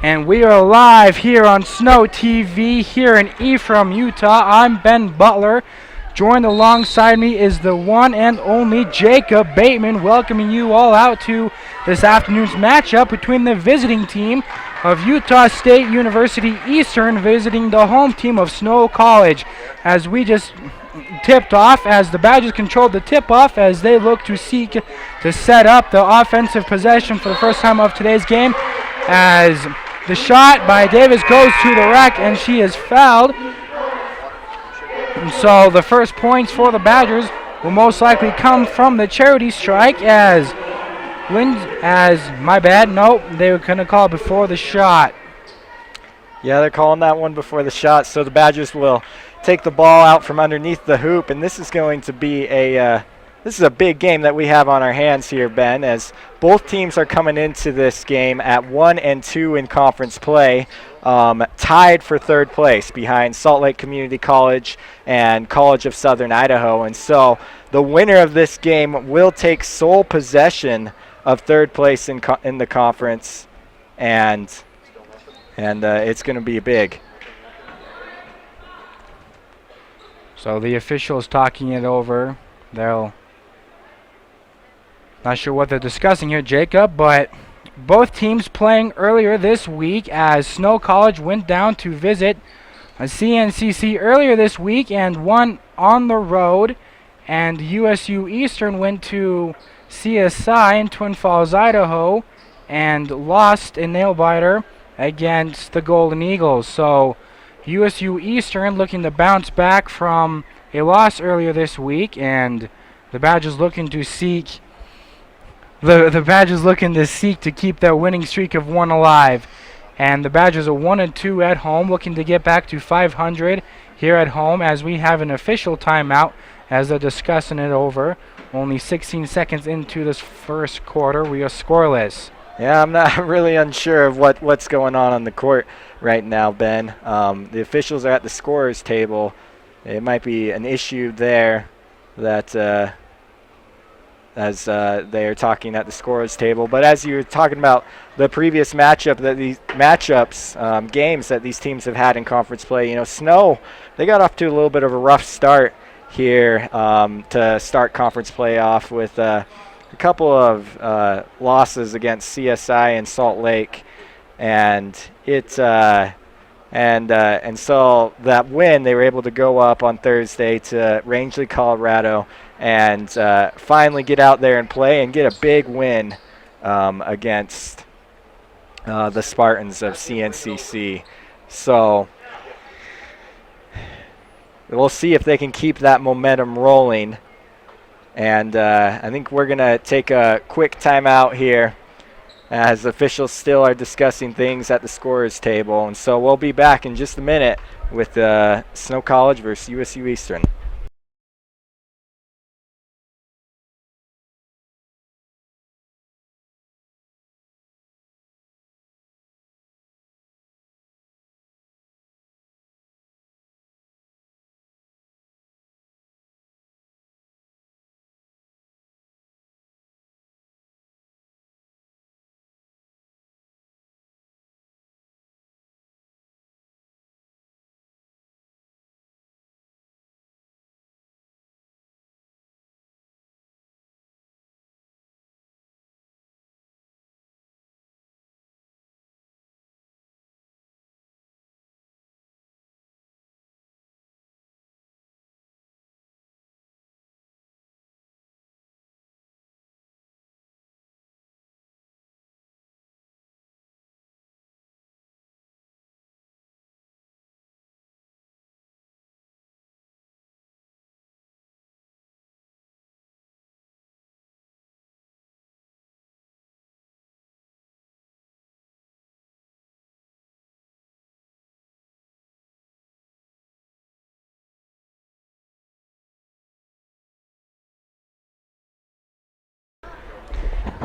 And we are live here on Snow TV here in Ephraim, Utah. I'm Ben Butler. Joined alongside me is the one and only Jacob Bateman, welcoming you all out to this afternoon's matchup between the visiting team of Utah State University Eastern visiting the home team of Snow College. As we just tipped off, as the Badgers controlled the tip-off as they look to seek to set up the offensive possession for the first time of today's game, as the shot by Davis goes to the rack and she is fouled. And so the first points for the Badgers will most likely come from the charity strike they were going to call it before the shot. Yeah, they're calling that one before the shot, so the Badgers will take the ball out from underneath the hoop, and this is going to be a big game that we have on our hands here, Ben, as both teams are coming into this game at 1-2 in conference play, tied for third place behind Salt Lake Community College and College of Southern Idaho. And so the winner of this game will take sole possession of third place in the conference, and it's going to be big. So the officials talking it over. Not sure what they're discussing here, Jacob, but both teams playing earlier this week as Snow College went down to visit a CNCC earlier this week and won on the road, and USU-Eastern went to CSI in Twin Falls, Idaho, and lost a nail-biter against the Golden Eagles. So USU-Eastern looking to bounce back from a loss earlier this week, and the Badgers looking to seek the Badgers looking to seek to keep their winning streak of one alive. And the Badgers are 1-2 at home, looking to get back to 500 here at home, as we have an official timeout as they're discussing it over. Only 16 seconds into this first quarter, we are scoreless. Yeah, I'm not really unsure of what's going on the court right now, Ben. The officials are at the scorer's table. It might be an issue there that as they are talking at the scorer's table. But as you were talking about the previous games that these teams have had in conference play, Snow, they got off to a little bit of a rough start here to start conference play off with a couple of losses against CSI and Salt Lake, and so that win, they were able to go up on Thursday to Rangeley, Colorado, and finally get out there and play and get a big win against the Spartans of CNCC. So we'll see if they can keep that momentum rolling. And I think we're going to take a quick timeout here as officials still are discussing things at the scorer's table. And so we'll be back in just a minute with Snow College versus USU-Eastern.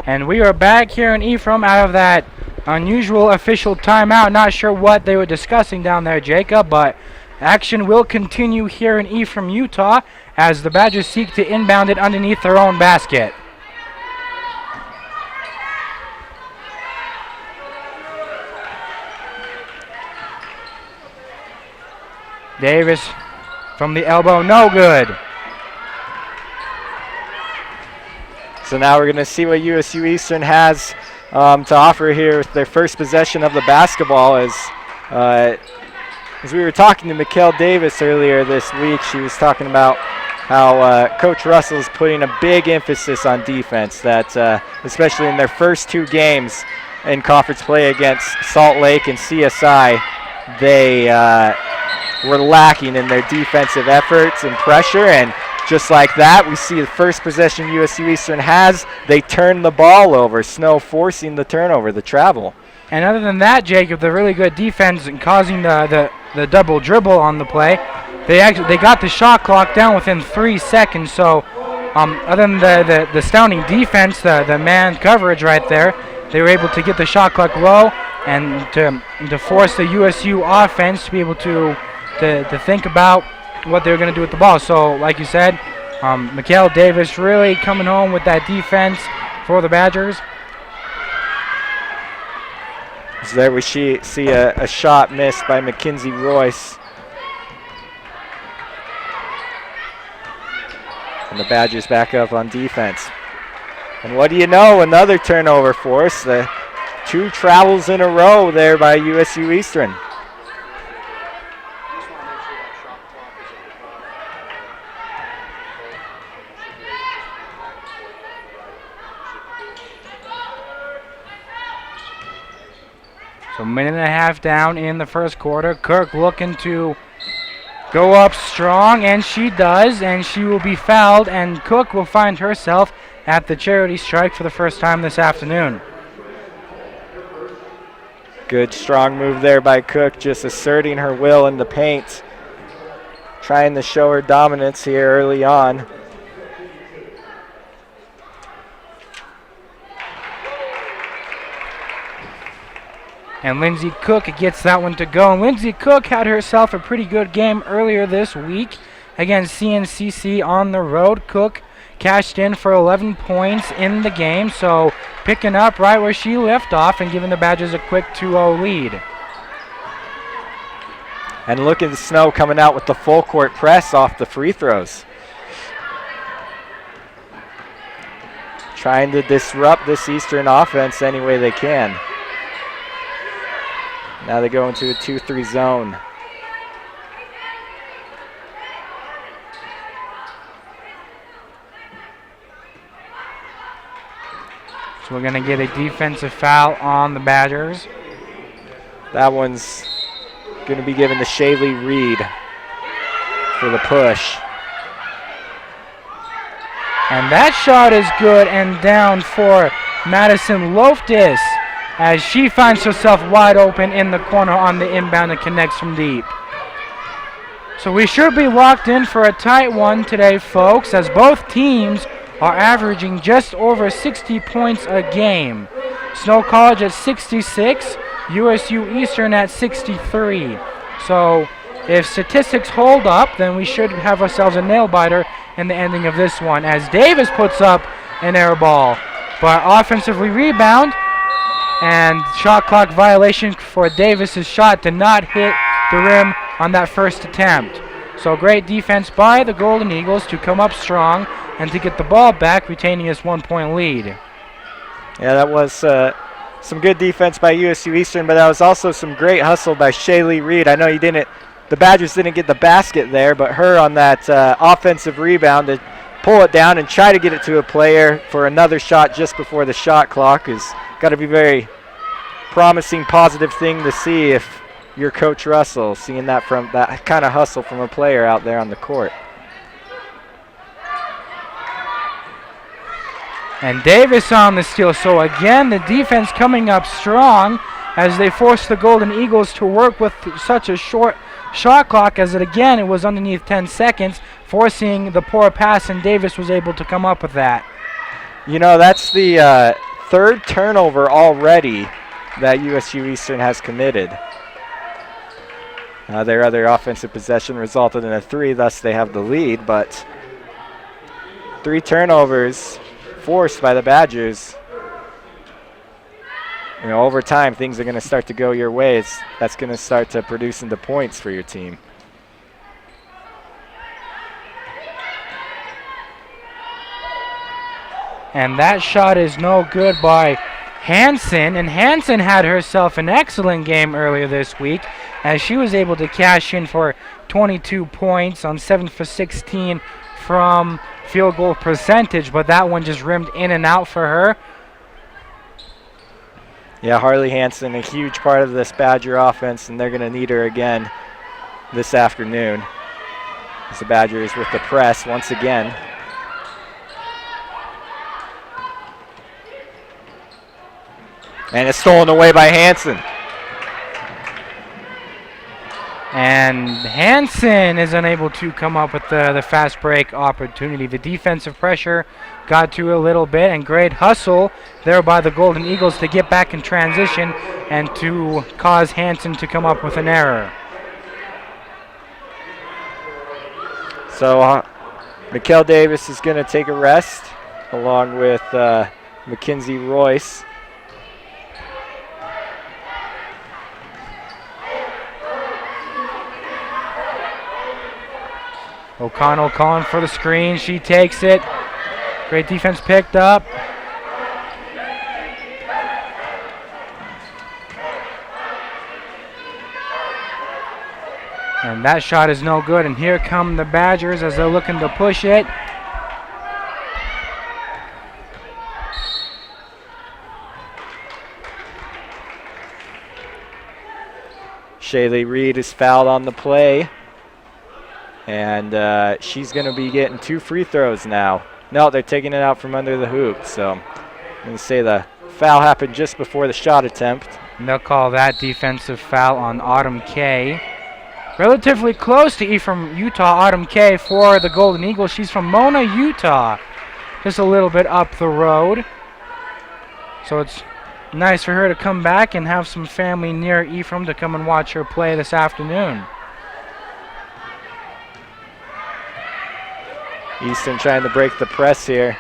And we are back here in Ephraim out of that unusual official timeout. Not sure what they were discussing down there, Jacob, but action will continue here in Ephraim, Utah, as the Badgers seek to inbound it underneath their own basket. Davis from the elbow, no good. So now we're going to see what USU-Eastern has to offer here with their first possession of the basketball. As we were talking to Mikkel Davis earlier this week, she was talking about how Coach Russell is putting a big emphasis on defense, that especially in their first 2 games in conference play against Salt Lake and CSI, they were lacking in their defensive efforts and pressure, and just like that, we see the first possession USU-Eastern has, they turn the ball over, Snow forcing the turnover, the travel. And other than that, Jacob, the really good defense and causing the double dribble on the play, they got the shot clock down within 3 seconds. So other than the astounding defense, the man coverage right there, they were able to get the shot clock low and to force the USU offense to be able to think about what they're going to do with the ball. So, like you said, Mikkel Davis really coming home with that defense for the Badgers. So there we see a shot missed by Mackenzie Royce. And the Badgers back up on defense. And what do you know, another turnover for us. The 2 travels in a row there by USU-Eastern. So a minute and a half down in the first quarter. Kirk looking to go up strong, and she does, and she will be fouled, and Cook will find herself at the charity strike for the first time this afternoon. Good strong move there by Cook, just asserting her will in the paint, trying to show her dominance here early on. And Lindsey Cook gets that one to go. And Lindsey Cook had herself a pretty good game earlier this week against CNCC on the road. Cook cashed in for 11 points in the game, so picking up right where she left off and giving the Badgers a quick 2-0 lead. And look at the Snow coming out with the full court press off the free throws. Trying to disrupt this Eastern offense any way they can. Now they go into a 2-3 zone. So we're going to get a defensive foul on the Badgers. That one's going to be given to Shaylee Reed for the push. And that shot is good and down for Madison Loftus, as she finds herself wide open in the corner on the inbound and connects from deep. So we should be locked in for a tight one today, folks, as both teams are averaging just over 60 points a game. Snow College at 66, USU-Eastern at 63. So if statistics hold up, then we should have ourselves a nail-biter in the ending of this one, as Davis puts up an air ball. But offensively rebound, and shot clock violation for Davis's shot to not hit the rim on that first attempt. So great defense by the Golden Eagles to come up strong and to get the ball back, retaining this 1-point lead. Yeah, that was some good defense by USU-Eastern, but that was also some great hustle by Shaylee Reed. I know the Badgers didn't get the basket there, but her on that offensive rebound to pull it down and try to get it to a player for another shot just before the shot clock is got to be very promising, positive thing to see if you're Coach Russell, seeing that from that kind of hustle from a player out there on the court. And Davis on the steal. So again, the defense coming up strong as they force the Golden Eagles to work with such a short shot clock, as it was underneath 10 seconds, forcing the poor pass, and Davis was able to come up with that. You know, that's the third turnover already that USU-Eastern has committed. Their other offensive possession resulted in a 3, thus they have the lead, but 3 turnovers forced by the Badgers. You know, over time, things are going to start to go your way. That's going to start to produce into points for your team. And that shot is no good by Hansen. And Hansen had herself an excellent game earlier this week as she was able to cash in for 22 points on 7 for 16 from field goal percentage, but that one just rimmed in and out for her. Yeah, Harley Hansen, a huge part of this Badger offense, and they're going to need her again this afternoon. As the Badgers with the press once again. And it's stolen away by Hansen. And Hansen is unable to come up with the fast break opportunity. The defensive pressure got to a little bit, and great hustle there by the Golden Eagles to get back in transition and to cause Hansen to come up with an error. So Mikkel Davis is going to take a rest along with Mackenzie Royce. O'Connell calling for the screen. She takes it. Great defense picked up. And that shot is no good. And here come the Badgers as they're looking to push it. Shaylee Reed is fouled on the play. And she's going to be getting 2 free throws now. No, they're taking it out from under the hoop. So I'm going to say the foul happened just before the shot attempt. And they'll call that defensive foul on Autumn K. Relatively close to Ephraim, Utah, Autumn K for the Golden Eagles. She's from Mona, Utah. Just a little bit up the road. So it's nice for her to come back and have some family near Ephraim to come and watch her play this afternoon. Eastern trying to break the press here.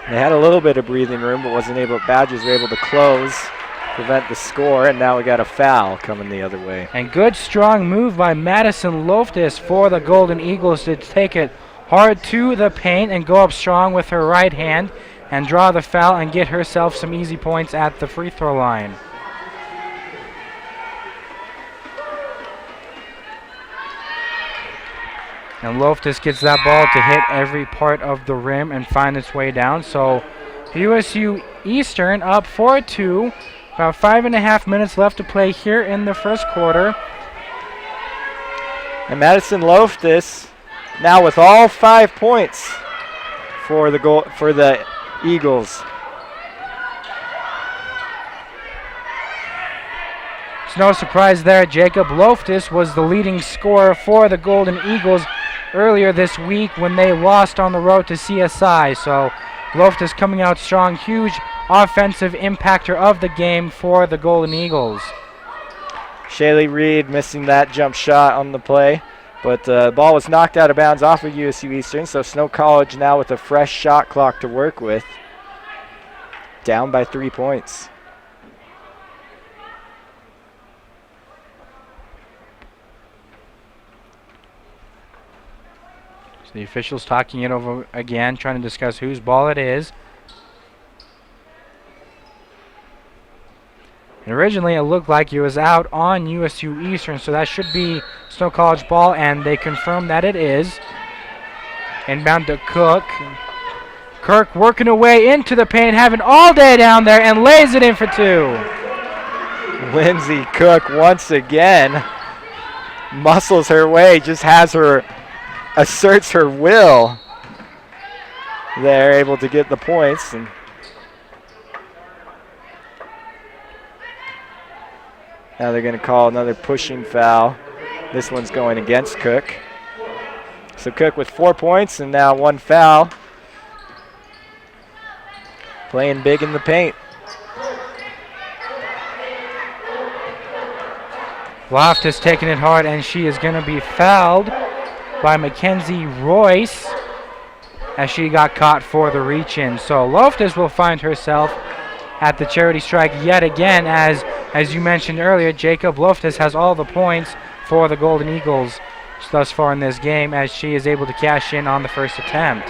They had a little bit of breathing room, but Badgers were able to close, prevent the score, and now we got a foul coming the other way. And good strong move by Madison Loftus for the Golden Eagles to take it hard to the paint and go up strong with her right hand and draw the foul and get herself some easy points at the free throw line. And Loftus gets that ball to hit every part of the rim and find its way down. So USU-Eastern up 4-2. About 5.5 minutes left to play here in the first quarter. And Madison Loftus now with all 5 points for the Eagles. It's no surprise there. Jacob Loftus was the leading scorer for the Golden Eagles earlier this week when they lost on the road to CSI. So Loftus coming out strong, huge offensive impactor of the game for the Golden Eagles. Shaylee Reed missing that jump shot on the play, but the ball was knocked out of bounds off of USU-Eastern, so Snow College now with a fresh shot clock to work with, down by 3 points. So the officials talking it over again, trying to discuss whose ball it is. And originally it looked like it was out on USU-Eastern, so that should be Snow College ball, and they confirm that it is. Inbound to Cook. Kirk working her way into the paint, having all day down there, and lays it in for 2. Lindsay Cook once again muscles her way, just asserts her will. They're able to get the points. And now they're going to call another pushing foul. This one's going against Cook. So Cook with 4 points and now 1 foul. Playing big in the paint. Loftus taking it hard, and she is going to be fouled by Mackenzie Royce as she got caught for the reach-in. So Loftus will find herself at the charity strike yet again, as you mentioned earlier, Jacob Loftus has all the points for the Golden Eagles thus far in this game as she is able to cash in on the first attempt.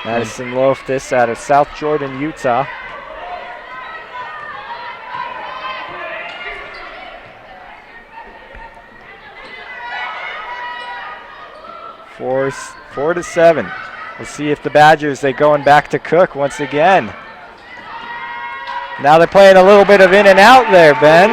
Madison Loftus out of South Jordan, Utah. Four to 7. We'll see if the Badgers, they going back to Cook once again. Now they're playing a little bit of in and out there, Ben.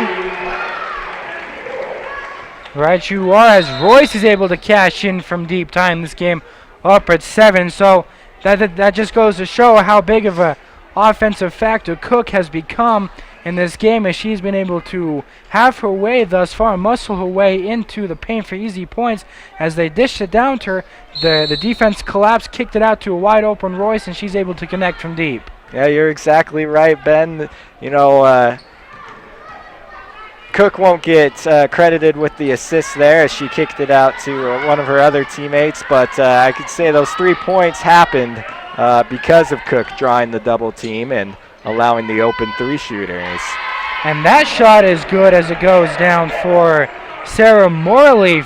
Right you are, as Royce is able to cash in from deep, tying this game up at 7. So that just goes to show how big of a offensive factor Cook has become in this game, as she's been able to have her way thus far, muscle her way into the paint for easy points. As they dished it down to her, the defense collapsed, kicked it out to a wide open Royce, and she's able to connect from deep. Yeah, you're exactly right, Ben. You know, Cook won't get credited with the assist there, as she kicked it out to one of her other teammates, but I could say those 3 points happened because of Cook drawing the double team and allowing the open 3-shooters. And that shot is good as it goes down for Sarah Morley.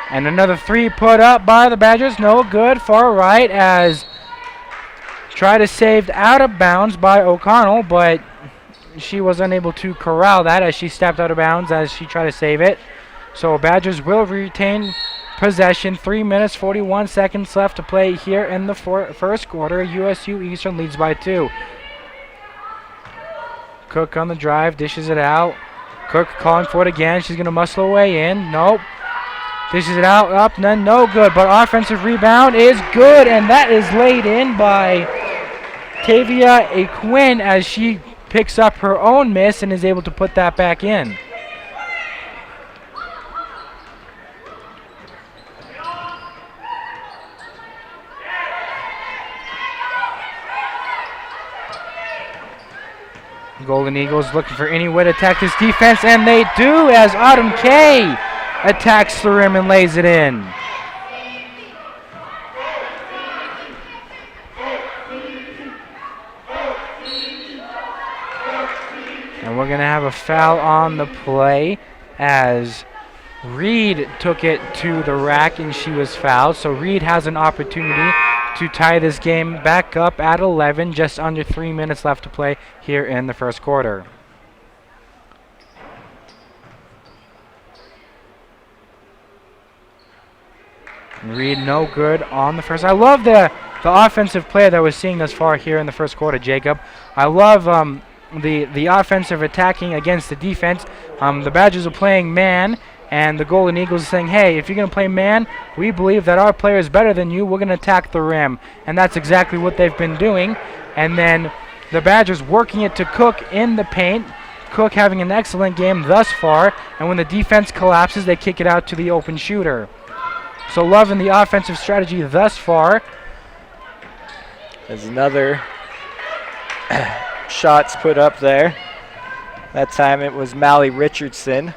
And another 3 put up by the Badgers. No good, far right, as tried to saved out of bounds by O'Connell, but she was unable to corral that as she stepped out of bounds as she tried to save it. So Badgers will retain possession. 3 minutes, 41 seconds left to play here in the first quarter. USU-Eastern leads by 2. Cook on the drive, dishes it out. Cook calling for it again. She's going to muscle her way in. Nope. Dishes it out, up, none, no good. But offensive rebound is good, and that is laid in by Tavia Aquin as she picks up her own miss and is able to put that back in. Golden Eagles looking for any way to attack this defense, and they do, as Autumn Kay attacks the rim and lays it in. And we're going to have a foul on the play, as Reed took it to the rack and she was fouled. So Reed has an opportunity to tie this game back up at 11, just under 3 minutes left to play here in the first quarter. Reed no good on the first. I love the offensive play that we're seeing thus far here in the first quarter, Jacob. I love the offensive attacking against the defense. The Badgers are playing man, and the Golden Eagles are saying, hey, if you're going to play man, we believe that our player is better than you. We're going to attack the rim. And that's exactly what they've been doing. And then the Badgers working it to Cook in the paint. Cook having an excellent game thus far. And when the defense collapses, they kick it out to the open shooter. So loving the offensive strategy thus far. There's another shots put up there. That time it was Mally Richardson.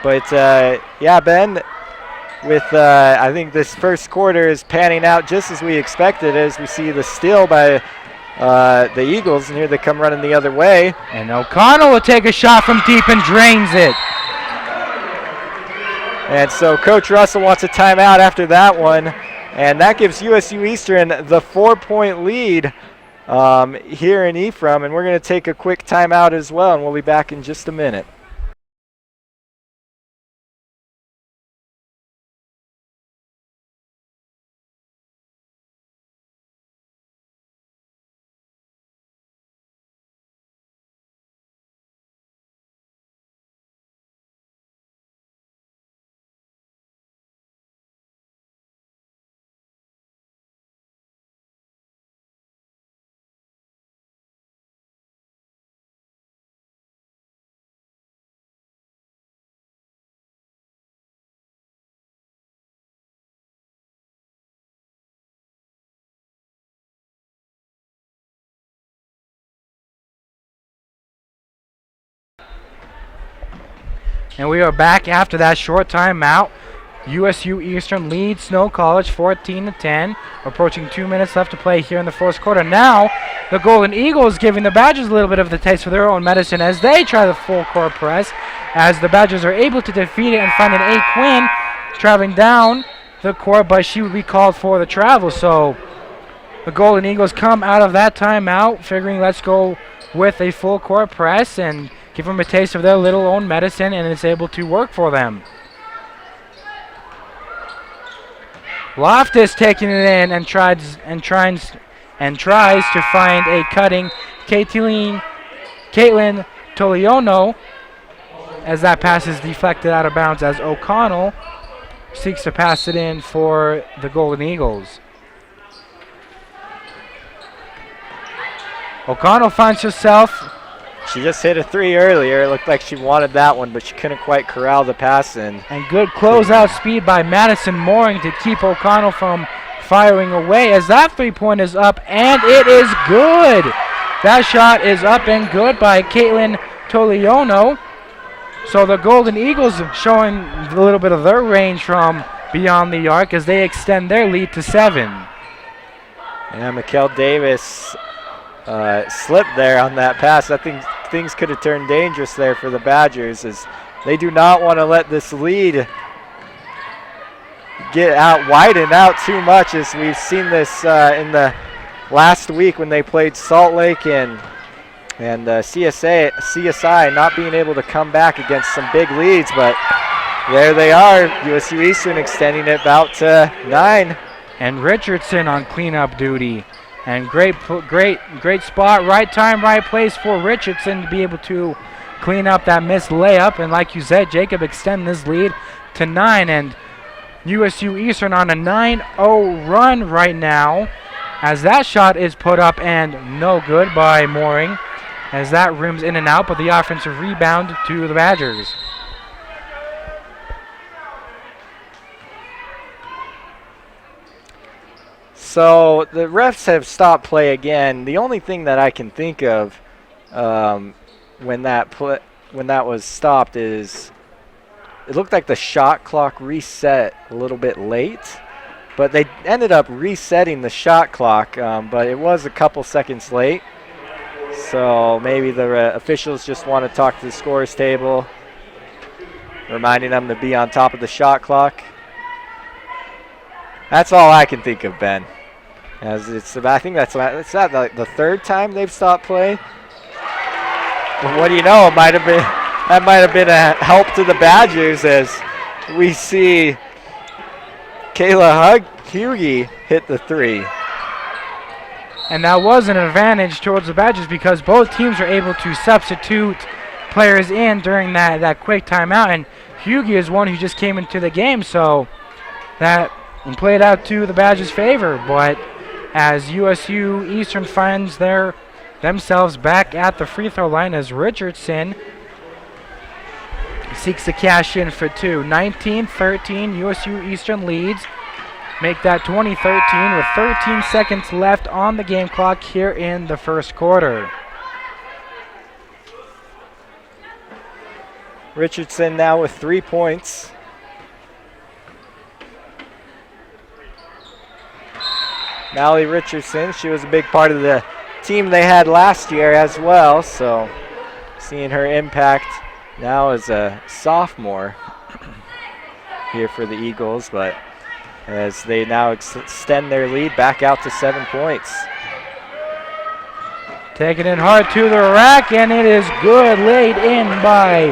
But yeah, Ben, with I think this first quarter is panning out just as we expected, as we see the steal by the Eagles, and here they come running the other way. And O'Connell will take a shot from deep and drains it. And so Coach Russell wants a timeout after that one, and that gives USU-Eastern the 4-point lead here in Ephraim, and we're going to take a quick timeout as well, and we'll be back in just a minute. And we are back after that short timeout. USU-Eastern leads Snow College 14-10. Approaching 2 minutes left to play here in the first quarter. Now, the Golden Eagles giving the Badgers a little bit of the taste for their own medicine as they try the full court press, as the Badgers are able to defeat it and find an A. Quinn traveling down the court, but she would be called for the travel. So the Golden Eagles come out of that timeout figuring let's go with a full court press and give them a taste of their little own medicine, and it's able to work for them. Loftus taking it in and tries to find a cutting Caitlin Toliono, as that pass is deflected out of bounds as O'Connell seeks to pass it in for the Golden Eagles. O'Connell finds herself. She just hit a 3 earlier. It looked like she wanted that one, but she couldn't quite corral the pass in. And good closeout speed by Madison Mooring to keep O'Connell from firing away, as that 3-point is up, and it is good. That shot is up and good by Caitlin Toliono. So the Golden Eagles showing a little bit of their range from beyond the arc as they extend their lead to 7. And Mikkel Davis slipped there on that pass. I think things could have turned dangerous there for the Badgers, as they do not want to let this lead widen out too much, as we've seen this in the last week when they played Salt Lake and CSI not being able to come back against some big leads, but there they are. USU-Eastern extending it out to 9. And Richardson on cleanup duty. And great spot, right time, right place for Richardson to be able to clean up that missed layup. And like you said, Jacob extend this lead to 9. And USU-Eastern on a 9-0 run right now, as that shot is put up and no good by Mooring, as that rims in and out, but the offensive rebound to the Badgers. So the refs have stopped play again. The only thing that I can think of when that was stopped is it looked like the shot clock reset a little bit late, but they ended up resetting the shot clock, but it was a couple seconds late. So maybe the officials just want to talk to the scorers table, reminding them to be on top of the shot clock. That's all I can think of, Ben. As I think that's the 3rd time they've stopped play. Well, what do you know? That might have been a help to the Badgers, as we see Kayla Hughie hit the 3. And that was an advantage towards the Badgers because both teams were able to substitute players in during that quick timeout. And Hughie is one who just came into the game, so that played out to the Badgers' favor. But as USU-Eastern finds themselves back at the free throw line, as Richardson seeks to cash in for 2. 19-13, USU-Eastern leads. Make that 20-13 with 13 seconds left on the game clock here in the first quarter. Richardson now with 3 points. Mallie Richardson, she was a big part of the team they had last year as well, so seeing her impact now as a sophomore here for the Eagles, but as they now extend their lead back out to 7 points. Taking it hard to the rack, and it is good, laid in by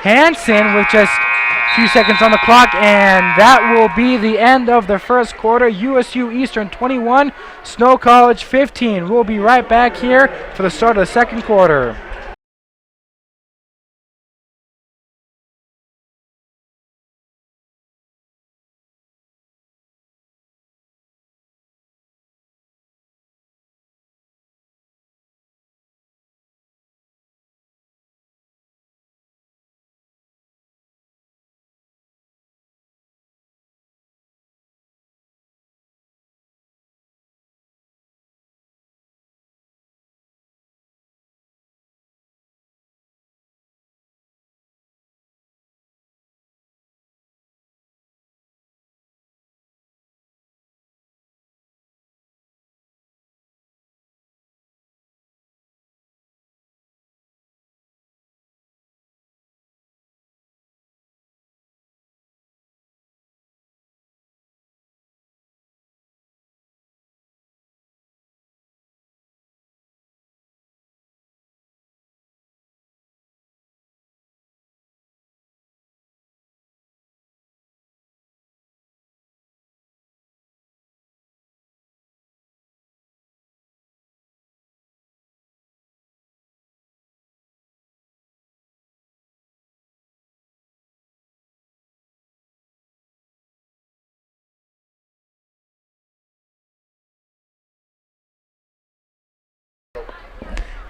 Hansen with just a few seconds on the clock, and that will be the end of the first quarter. USU-Eastern 21, Snow College 15. We'll be right back here for the start of the second quarter.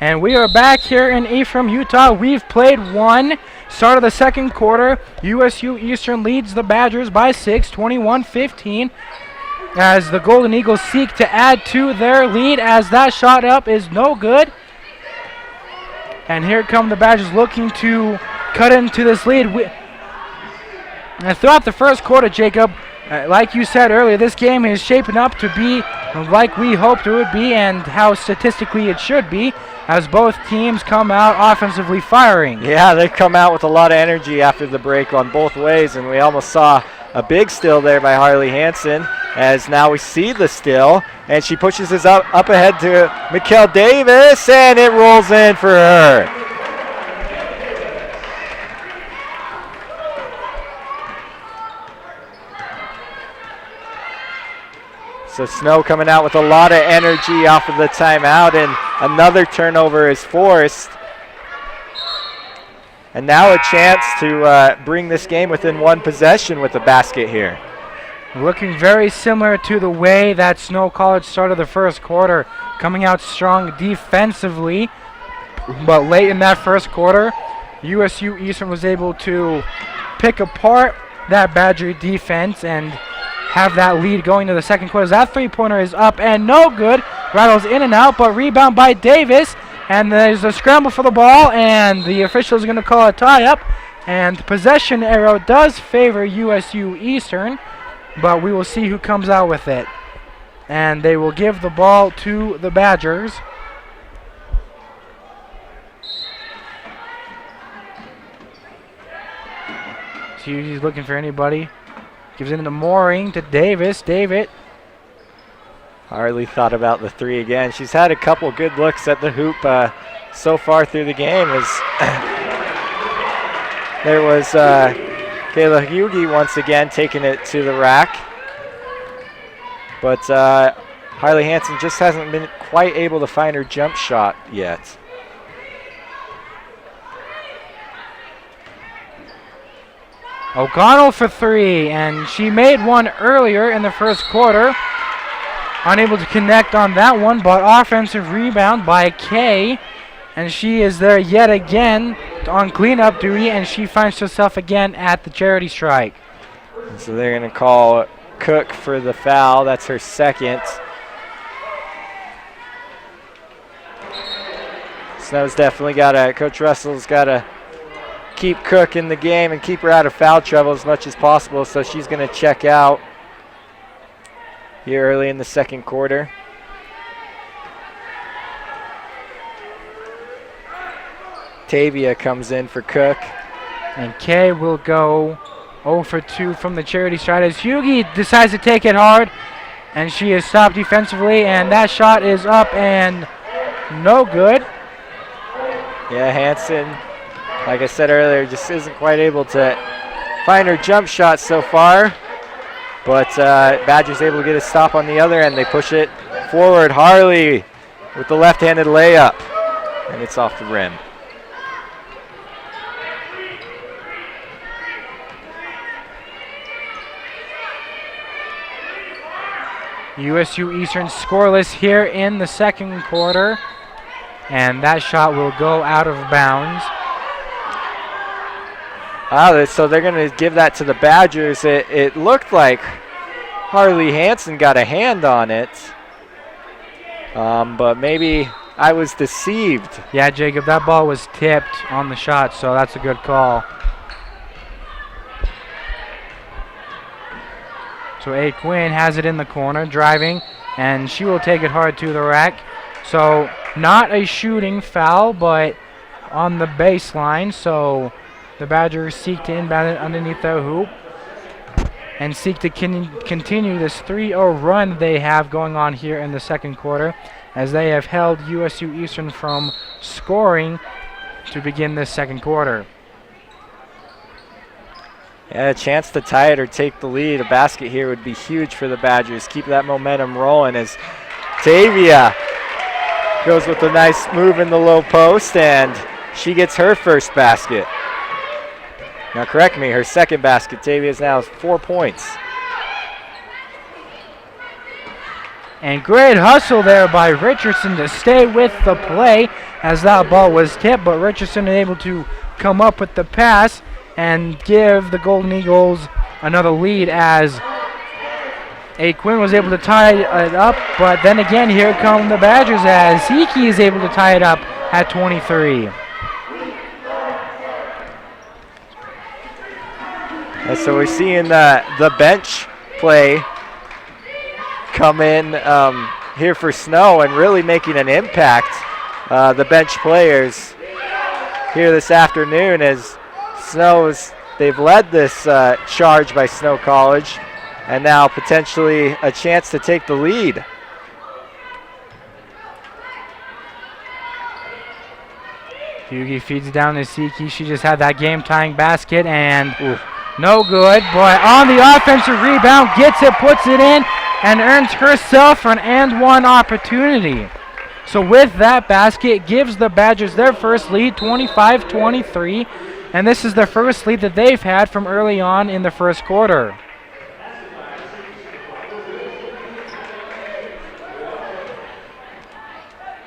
And we are back here in Ephraim, Utah. We've played one. Start of the second quarter, USU-Eastern leads the Badgers by 6, 21-15. As the Golden Eagles seek to add to their lead, as that shot up is no good. And here come the Badgers looking to cut into this lead. And throughout the first quarter, Jacob, like you said earlier, this game is shaping up to be like we hoped it would be and how statistically it should be, as both teams come out offensively firing. Yeah, they've come out with a lot of energy after the break on both ways, and we almost saw a big steal there by Harley Hansen, as now we see the steal, and she pushes us up ahead to Mikkel Davis, and it rolls in for her. So Snow coming out with a lot of energy off of the timeout, and another turnover is forced. And now a chance to bring this game within one possession with the basket here. Looking very similar to the way that Snow College started the first quarter, coming out strong defensively. But late in that first quarter, USU-Eastern was able to pick apart that Badger defense and have that lead going to the second quarter. That three-pointer is up and no good. Rattles in and out, but rebound by Davis. And there's a scramble for the ball, and the officials are going to call a tie-up. And possession arrow does favor USU-Eastern, but we will see who comes out with it. And they will give the ball to the Badgers. So he's looking for anybody. Gives it into Mooring to Davis. David. Harley thought about the three again. She's had a couple good looks at the hoop so far through the game. As there was Kayla Hugie once again taking it to the rack. But Harley Hansen just hasn't been quite able to find her jump shot yet. O'Connell for three, and she made one earlier in the first quarter. Unable to connect on that one, but offensive rebound by Kay. And she is there yet again on cleanup duty, and she finds herself again at the charity strike. So they're going to call Cook for the foul. That's her second. Snow's definitely got to, Coach Russell's got to keep Cook in the game and keep her out of foul trouble as much as possible, so she's going to check out here early in the second quarter. Tavia comes in for Cook. And Kay will go 0 for 2 from the charity strike as Hugie decides to take it hard, and she is stopped defensively, and that shot is up and no good. Yeah, Hansen, like I said earlier, just isn't quite able to find her jump shot so far. But Badgers able to get a stop on the other end. They push it forward. Harley with the left-handed layup, and it's off the rim. USU-Eastern scoreless here in the second quarter, and that shot will go out of bounds. So they're going to give that to the Badgers. It looked like Harley Hansen got a hand on it, but maybe I was deceived. Yeah, Jacob, that ball was tipped on the shot, so that's a good call. So A. Quinn has it in the corner, driving, and she will take it hard to the rack. So not a shooting foul, but on the baseline, so the Badgers seek to inbound it underneath their hoop and seek to continue this 3-0 run they have going on here in the second quarter, as they have held USU-Eastern from scoring to begin this second quarter. Yeah, a chance to tie it or take the lead. A basket here would be huge for the Badgers. Keep that momentum rolling as Tavia goes with a nice move in the low post, and she gets her first basket. Now correct me, her second basket. Tavia's now 4 points. And great hustle there by Richardson to stay with the play as that ball was tipped, but Richardson able to come up with the pass and give the Golden Eagles another lead as Quinn was able to tie it up, but then again here come the Badgers as Hiki is able to tie it up at 23. And so we're seeing the bench play come in here for Snow and really making an impact. The bench players here this afternoon as they've led this charge by Snow College and now potentially a chance to take the lead. Hughie feeds it down to Siki. She just had that game-tying basket and no good, but on the offensive rebound, gets it, puts it in, and earns herself an and-one opportunity. So with that basket, gives the Badgers their first lead, 25-23, and this is the first lead that they've had from early on in the first quarter.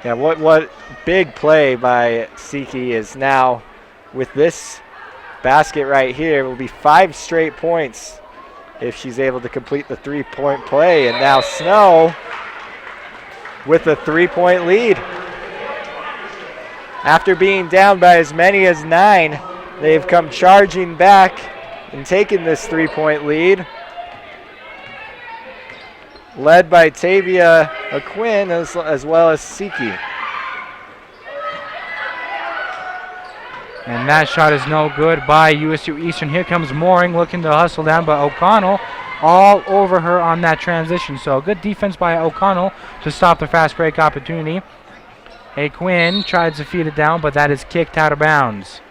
Yeah, what big play by Siki is now with this basket right here. It will be 5 straight points if she's able to complete the 3-point play. And now Snow with a 3-point lead. After being down by as many as 9, they've come charging back and taken this 3-point lead. Led by Tavia Quinn as well as Siki. And that shot is no good by USU-Eastern. Here comes Mooring looking to hustle down, but O'Connell all over her on that transition. So good defense by O'Connell to stop the fast break opportunity. Quinn tries to feed it down, but that is kicked out of bounds.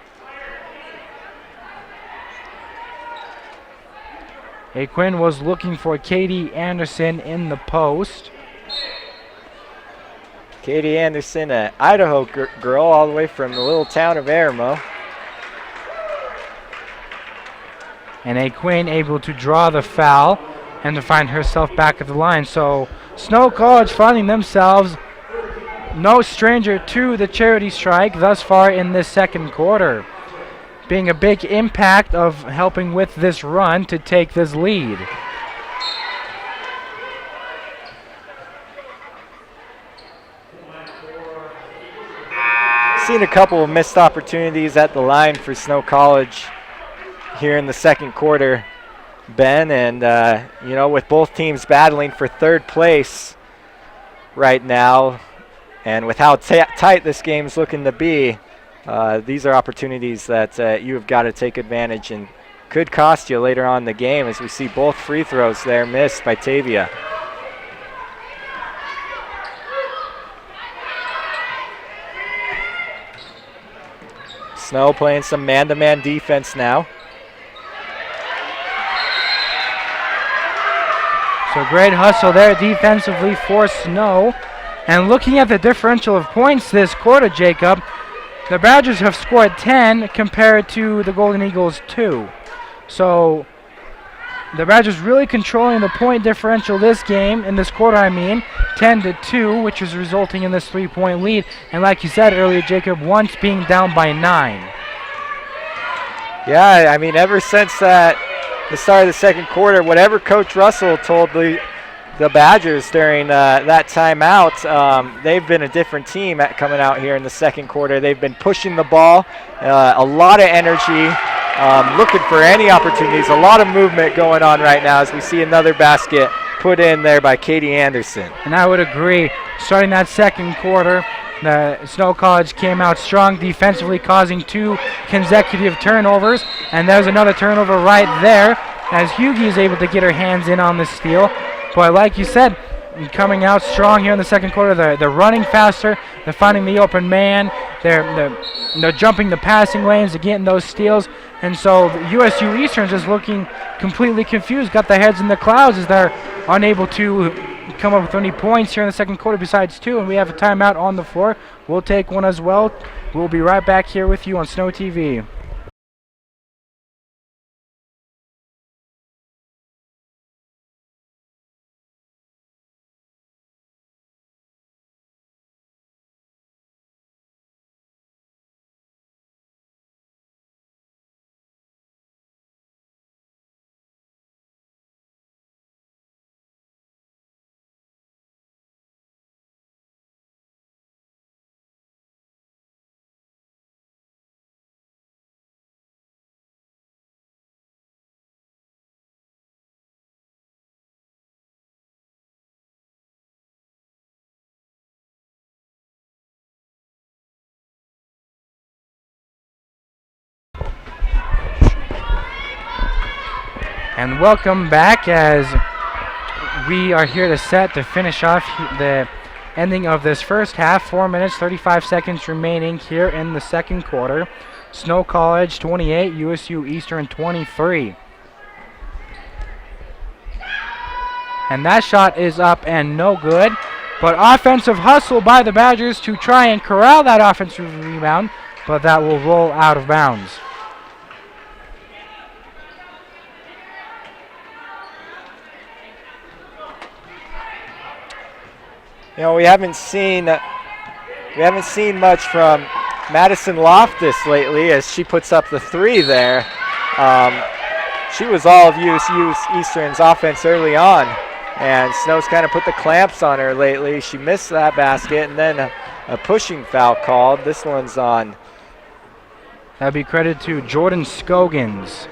Quinn was looking for Katie Anderson in the post. Katie Anderson, an Idaho girl all the way from the little town of Aramo. And Quinn able to draw the foul and to find herself back at the line. So Snow College finding themselves no stranger to the charity strike thus far in this second quarter, being a big impact of helping with this run to take this lead. Seen a couple of missed opportunities at the line for Snow College here in the second quarter, Ben, and with both teams battling for third place right now, and with how tight this game's looking to be, these are opportunities that you have got to take advantage and could cost you later on in the game, as we see both free throws there missed by Tavia. Snow playing some man-to-man defense now. So great hustle there defensively for Snow. And looking at the differential of points this quarter, Jacob, the Badgers have scored 10 compared to the Golden Eagles 2. So the Badgers really controlling the point differential this game, in this quarter 10-2, which is resulting in this 3-point lead. And like you said earlier, Jacob, once being down by 9. Yeah, ever since the start of the second quarter, whatever Coach Russell told the Badgers during that timeout, they've been a different team coming out here in the second quarter. They've been pushing the ball, a lot of energy, looking for any opportunities, a lot of movement going on right now as we see another basket put in there by Katie Anderson. And I would agree. Starting that second quarter, the Snow College came out strong defensively, causing 2 consecutive turnovers. And there's another turnover right there as Hughie is able to get her hands in on the steal. But like you said, coming out strong here in the second quarter, they're running faster, they're finding the open man, they're jumping the passing lanes, they're getting those steals. And so USU-Eastern is looking completely confused, got their heads in the clouds as they're unable to come up with any points here in the second quarter besides 2. And we have a timeout on the floor. We'll take one as well. We'll be right back here with you on Snow TV. And welcome back as we are here to finish off the ending of this first half. 4 minutes, 35 seconds remaining here in the second quarter. Snow College 28, USU-Eastern 23. And that shot is up and no good. But offensive hustle by the Badgers to try and corral that offensive rebound, but that will roll out of bounds. You know, we haven't seen much from Madison Loftus lately as she puts up the three there. She was all of USU-Eastern's offense early on, and Snow's kind of put the clamps on her lately. She missed that basket, and then a pushing foul called. This one's on. That'd be credit to Jordan Scogins.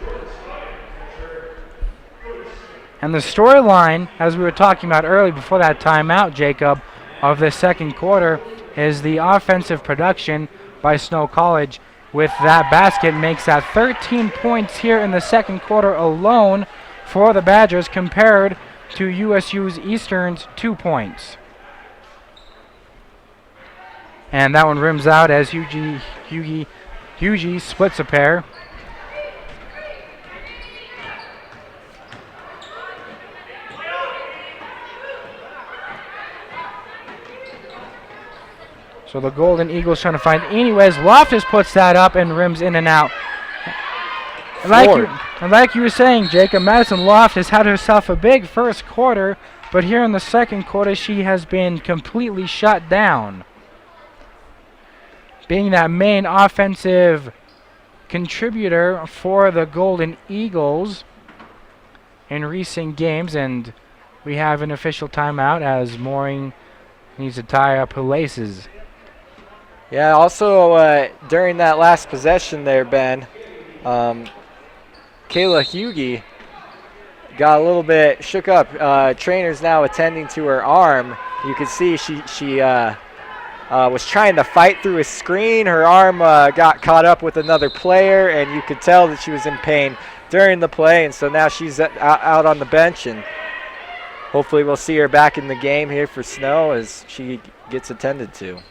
And the storyline, as we were talking about early before that timeout, Jacob, of the second quarter is the offensive production by Snow College. With that basket makes that 13 points here in the second quarter alone for the Badgers compared to USU's Eastern's 2 points. And that one rims out as Hugie splits a pair. So the Golden Eagles trying to find anyways. Loftus puts that up and rims in and out. And like you were saying, Jacob, Madison Loftus had herself a big first quarter, but here in the second quarter she has been completely shut down. Being that main offensive contributor for the Golden Eagles in recent games, and we have an official timeout as Mooring needs to tie up her laces. Yeah, also during that last possession there, Ben, Kayla Hugie got a little bit shook up. Trainer's now attending to her arm. You can see she was trying to fight through a screen. Her arm got caught up with another player, and you could tell that she was in pain during the play, and so now she's out on the bench, and hopefully we'll see her back in the game here for Snow as she gets attended to.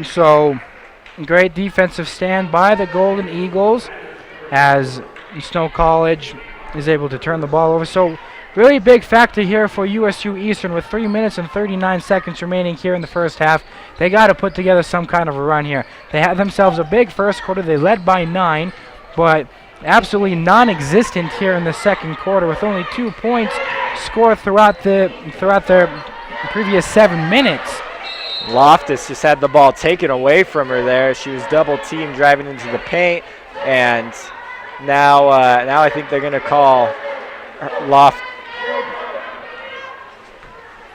So, great defensive stand by the Golden Eagles as Snow College is able to turn the ball over. So, really big factor here for USU Eastern with 3 minutes and 39 seconds remaining here in the first half. They got to put together some kind of a run here. They had themselves a big first quarter. They led by 9, but absolutely non-existent here in the second quarter with only 2 points scored throughout their previous 7 minutes. Loftus just had the ball taken away from her there. She was double teamed driving into the paint, and now I think they're going to call Loftus.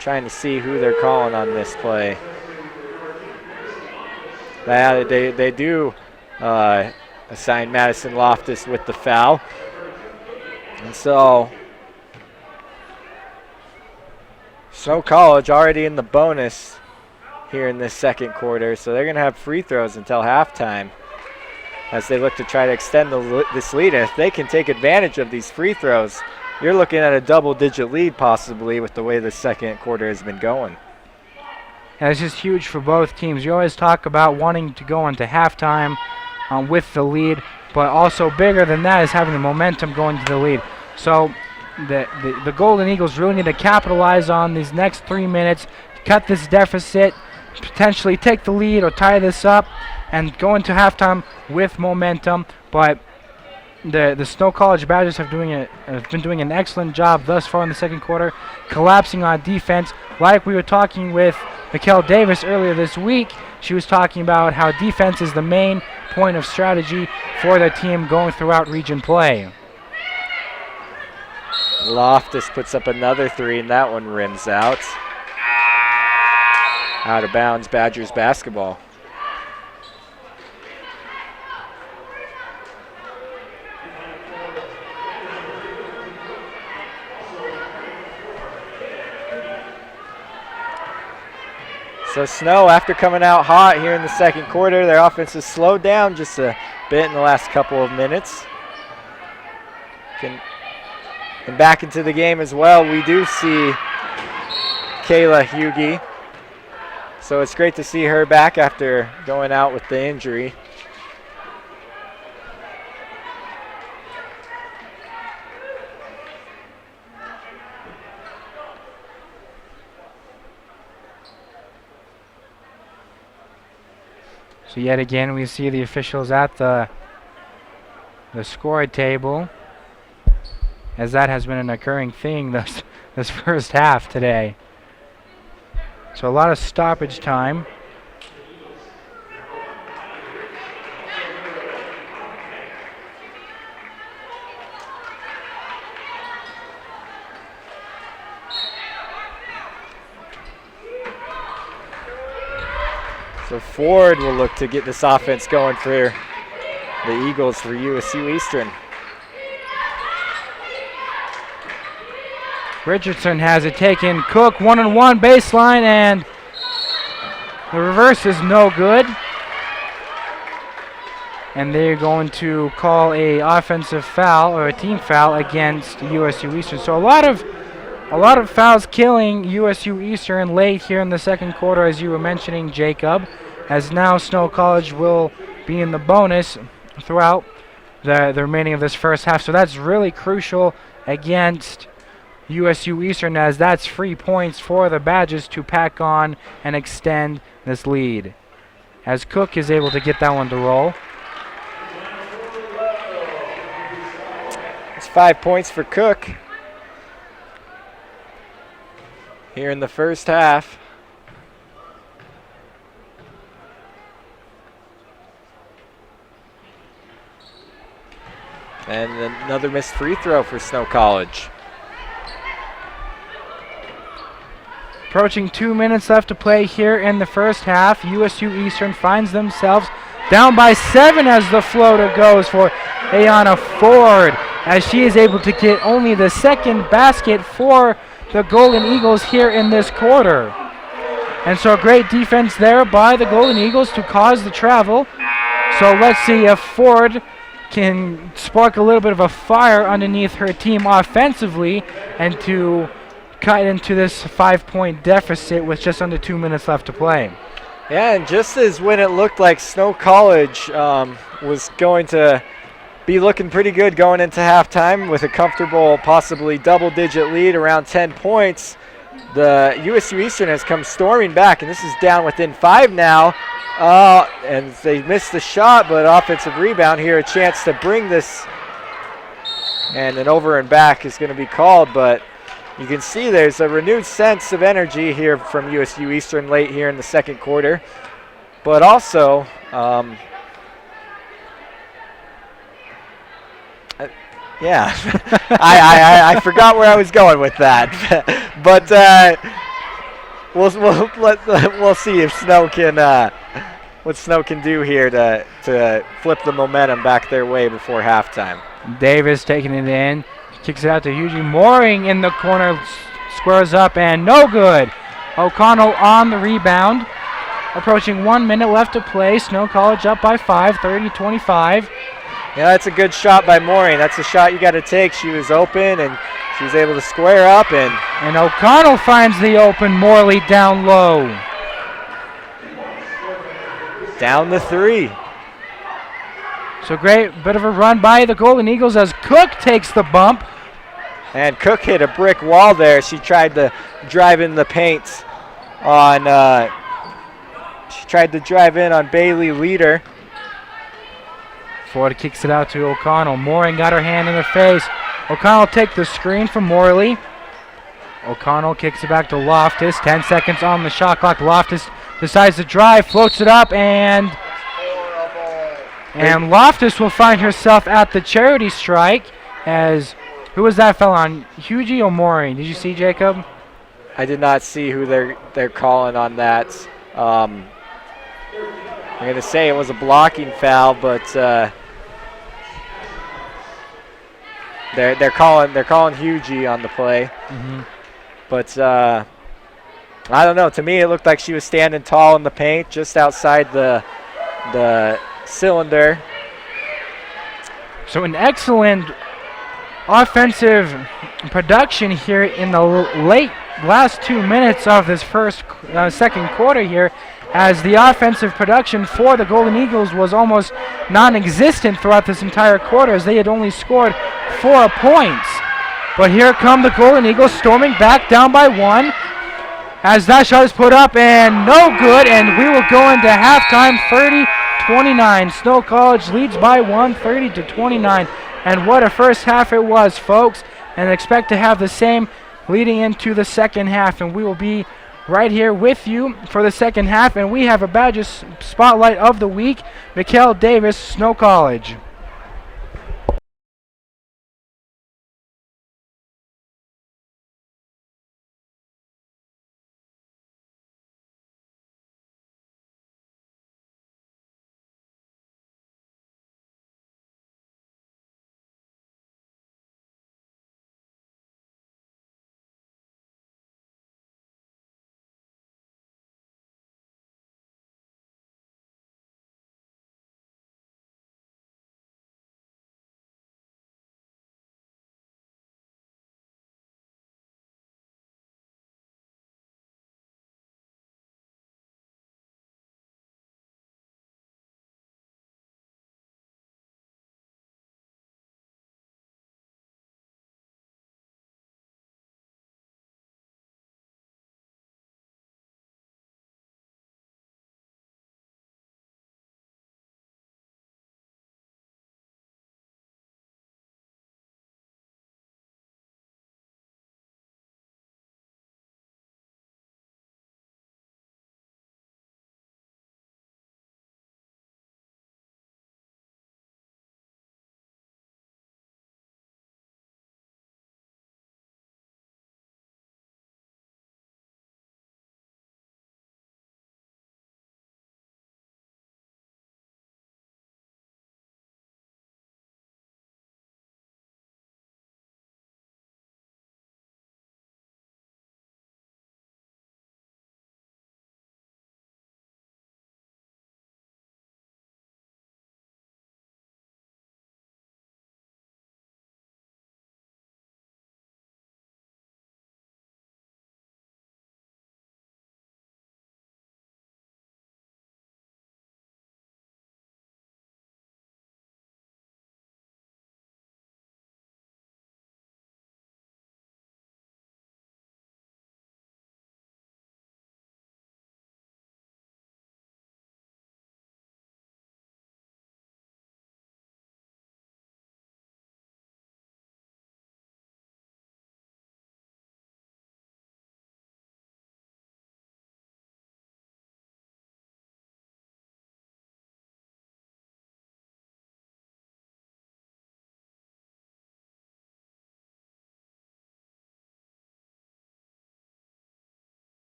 Trying to see who they're calling on this play. They do assign Madison Loftus with the foul, and so Snow College already in the bonus here in this second quarter, so they're going to have free throws until halftime as they look to try to extend this lead. And if they can take advantage of these free throws, you're looking at a double-digit lead possibly with the way the second quarter has been going. And it's just huge for both teams. You always talk about wanting to go into halftime with the lead, but also bigger than that is having the momentum going to the lead. So the Golden Eagles really need to capitalize on these next 3 minutes, cut this deficit, potentially take the lead or tie this up and go into halftime with momentum. But the Snow College Badgers have been doing an excellent job thus far in the second quarter, collapsing on defense. Like we were talking with Mikkel Davis earlier this week, she was talking about how defense is the main point of strategy for the team going throughout region play. Loftus puts up another three, and that one rims out. Out of bounds, Badgers basketball. So Snow, after coming out hot here in the second quarter, their offense has slowed down just a bit in the last couple of minutes. And back into the game as well, we do see Kayla Hugie. So it's great to see her back after going out with the injury. So yet again, we see the officials at the score table, as that has been an occurring thing this first half today. So a lot of stoppage time. So Ford will look to get this offense going for the Eagles for USU-Eastern. Richardson has it taken. Cook one-on-one baseline, and the reverse is no good. And they're going to call a offensive foul or a team foul against USU-Eastern. So a lot of fouls killing USU-Eastern late here in the second quarter, as you were mentioning, Jacob, as now Snow College will be in the bonus throughout the remaining of this first half. So that's really crucial against USU-Eastern, as that's free points for the Badgers to pack on and extend this lead, as Cook is able to get that one to roll. It's 5 points for Cook here in the first half. And another missed free throw for Snow College. Approaching 2 minutes left to play here in the first half. USU-Eastern finds themselves down by 7 as the floater goes for Ayana Ford, as she is able to get only the second basket for the Golden Eagles here in this quarter. And so great defense there by the Golden Eagles to cause the travel. So let's see if Ford can spark a little bit of a fire underneath her team offensively and to cut into this 5-point deficit with just under 2 minutes left to play. Yeah, and just as when it looked like Snow College was going to be looking pretty good going into halftime with a comfortable, possibly double-digit lead around 10 points, the USU-Eastern has come storming back, and this is down within 5 now. And they missed the shot, but offensive rebound here, a chance to bring this, and an over and back is going to be called, but you can see there's a renewed sense of energy here from USU-Eastern late here in the second quarter. But also, yeah, I forgot where I was going with that. But we'll see if Snow can what Snow can do here to flip the momentum back their way before halftime. Davis taking it in. Kicks it out to Hugie. Mooring in the corner, squares up, and no good. O'Connell on the rebound. Approaching 1 minute left to play. Snow College up by 5, 30-25. Yeah, that's a good shot by Mooring. That's a shot you got to take. She was open, and she was able to square up. And O'Connell finds the open Morley down low. Down the 3. So great bit of a run by the Golden Eagles as Cook takes the bump. And Cook hit a brick wall there. She tried to drive in the paint on Bailey Leader. Ford kicks it out to O'Connell. Mooring got her hand in the face. O'Connell takes the screen from Morley. O'Connell kicks it back to Loftus. 10 seconds on the shot clock. Loftus decides to drive, floats it up, and Loftus will find herself at the charity strike. As who was that fella on? Hugie or Mooring? Did you see, Jacob? I did not see who they're calling on that. I'm going to say it was a blocking foul, but they're calling Hugie on the play. Mm-hmm. But I don't know. To me, it looked like she was standing tall in the paint, just outside the cylinder. So an excellent offensive production here in the last 2 minutes of this second quarter here, as the offensive production for the Golden Eagles was almost non-existent throughout this entire quarter, as they had only scored 4 points. But here come the Golden Eagles storming back down by 1, as that shot is put up and no good, and we will go into halftime 30-29. Snow College leads by 1, 30-29. And what a first half it was, folks, and expect to have the same leading into the second half. And we will be right here with you for the second half, and we have a Badger Spotlight of the Week, Mikkel Davis, Snow College.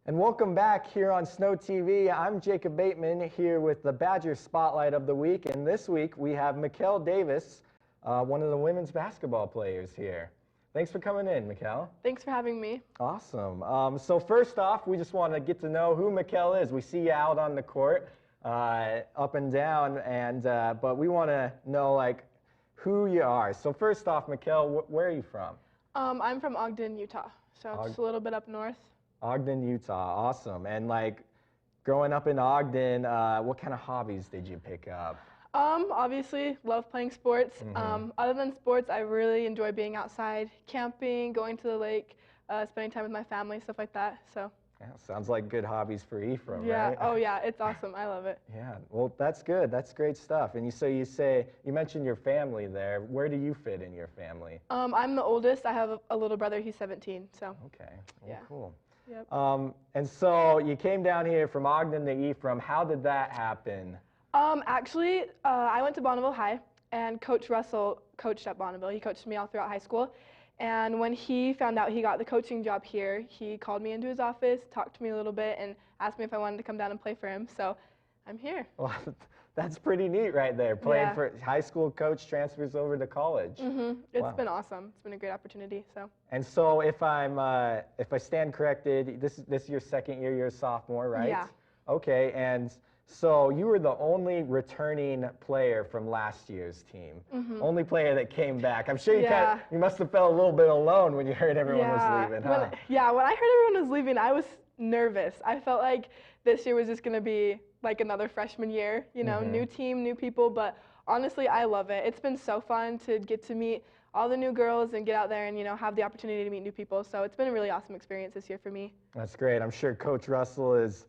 And welcome back here on Snow TV. I'm Jacob Bateman here with the Badger Spotlight of the Week. And this week we have Mikkel Davis, one of the women's basketball players here. Thanks for coming in, Mikkel. Thanks for having me. Awesome. So first off, we just want to get to know who Mikkel is. We see you out on the court, up and down, and but we want to know like who you are. So first off, Mikkel, where are you from? I'm from Ogden, Utah, so just a little bit up north. Ogden, Utah. Awesome. And like growing up in Ogden, what kind of hobbies did you pick up? Obviously, love playing sports. Other than sports, I really enjoy being outside, camping, going to the lake, spending time with my family, stuff like that. So. Yeah, sounds like good hobbies for Ephraim, yeah. right? Oh yeah, it's awesome. I love it. Yeah. Well, that's good. That's great stuff. And you mentioned your family there. Where do you fit in your family? I'm the oldest. I have a little brother. He's 17. So. Okay. Well, Yeah. cool. Yep. And so you came down here from Ogden to Ephraim. How did that happen? Actually, I went to Bonneville High, and Coach Russell coached at Bonneville. He coached me all throughout high school. And when he found out he got the coaching job here, he called me into his office, talked to me a little bit, and asked me if I wanted to come down and play for him. So I'm here. Well, that's pretty neat right there. Playing Yeah. for high school coach transfers over to college. It's been awesome. It's been a great opportunity. So. And so if I stand corrected, this is your second year, you're a sophomore, right? Yeah. Okay, and so you were the only returning player from last year's team. Only player that came back. I'm sure you must have felt a little bit alone when you heard everyone was leaving, huh? When I heard everyone was leaving, I was nervous. I felt like this year was just going to be like another freshman year, new team, new people, but honestly, I love it. It's been so fun to get to meet all the new girls and get out there and, have the opportunity to meet new people. So it's been a really awesome experience this year for me. That's great. I'm sure Coach Russell is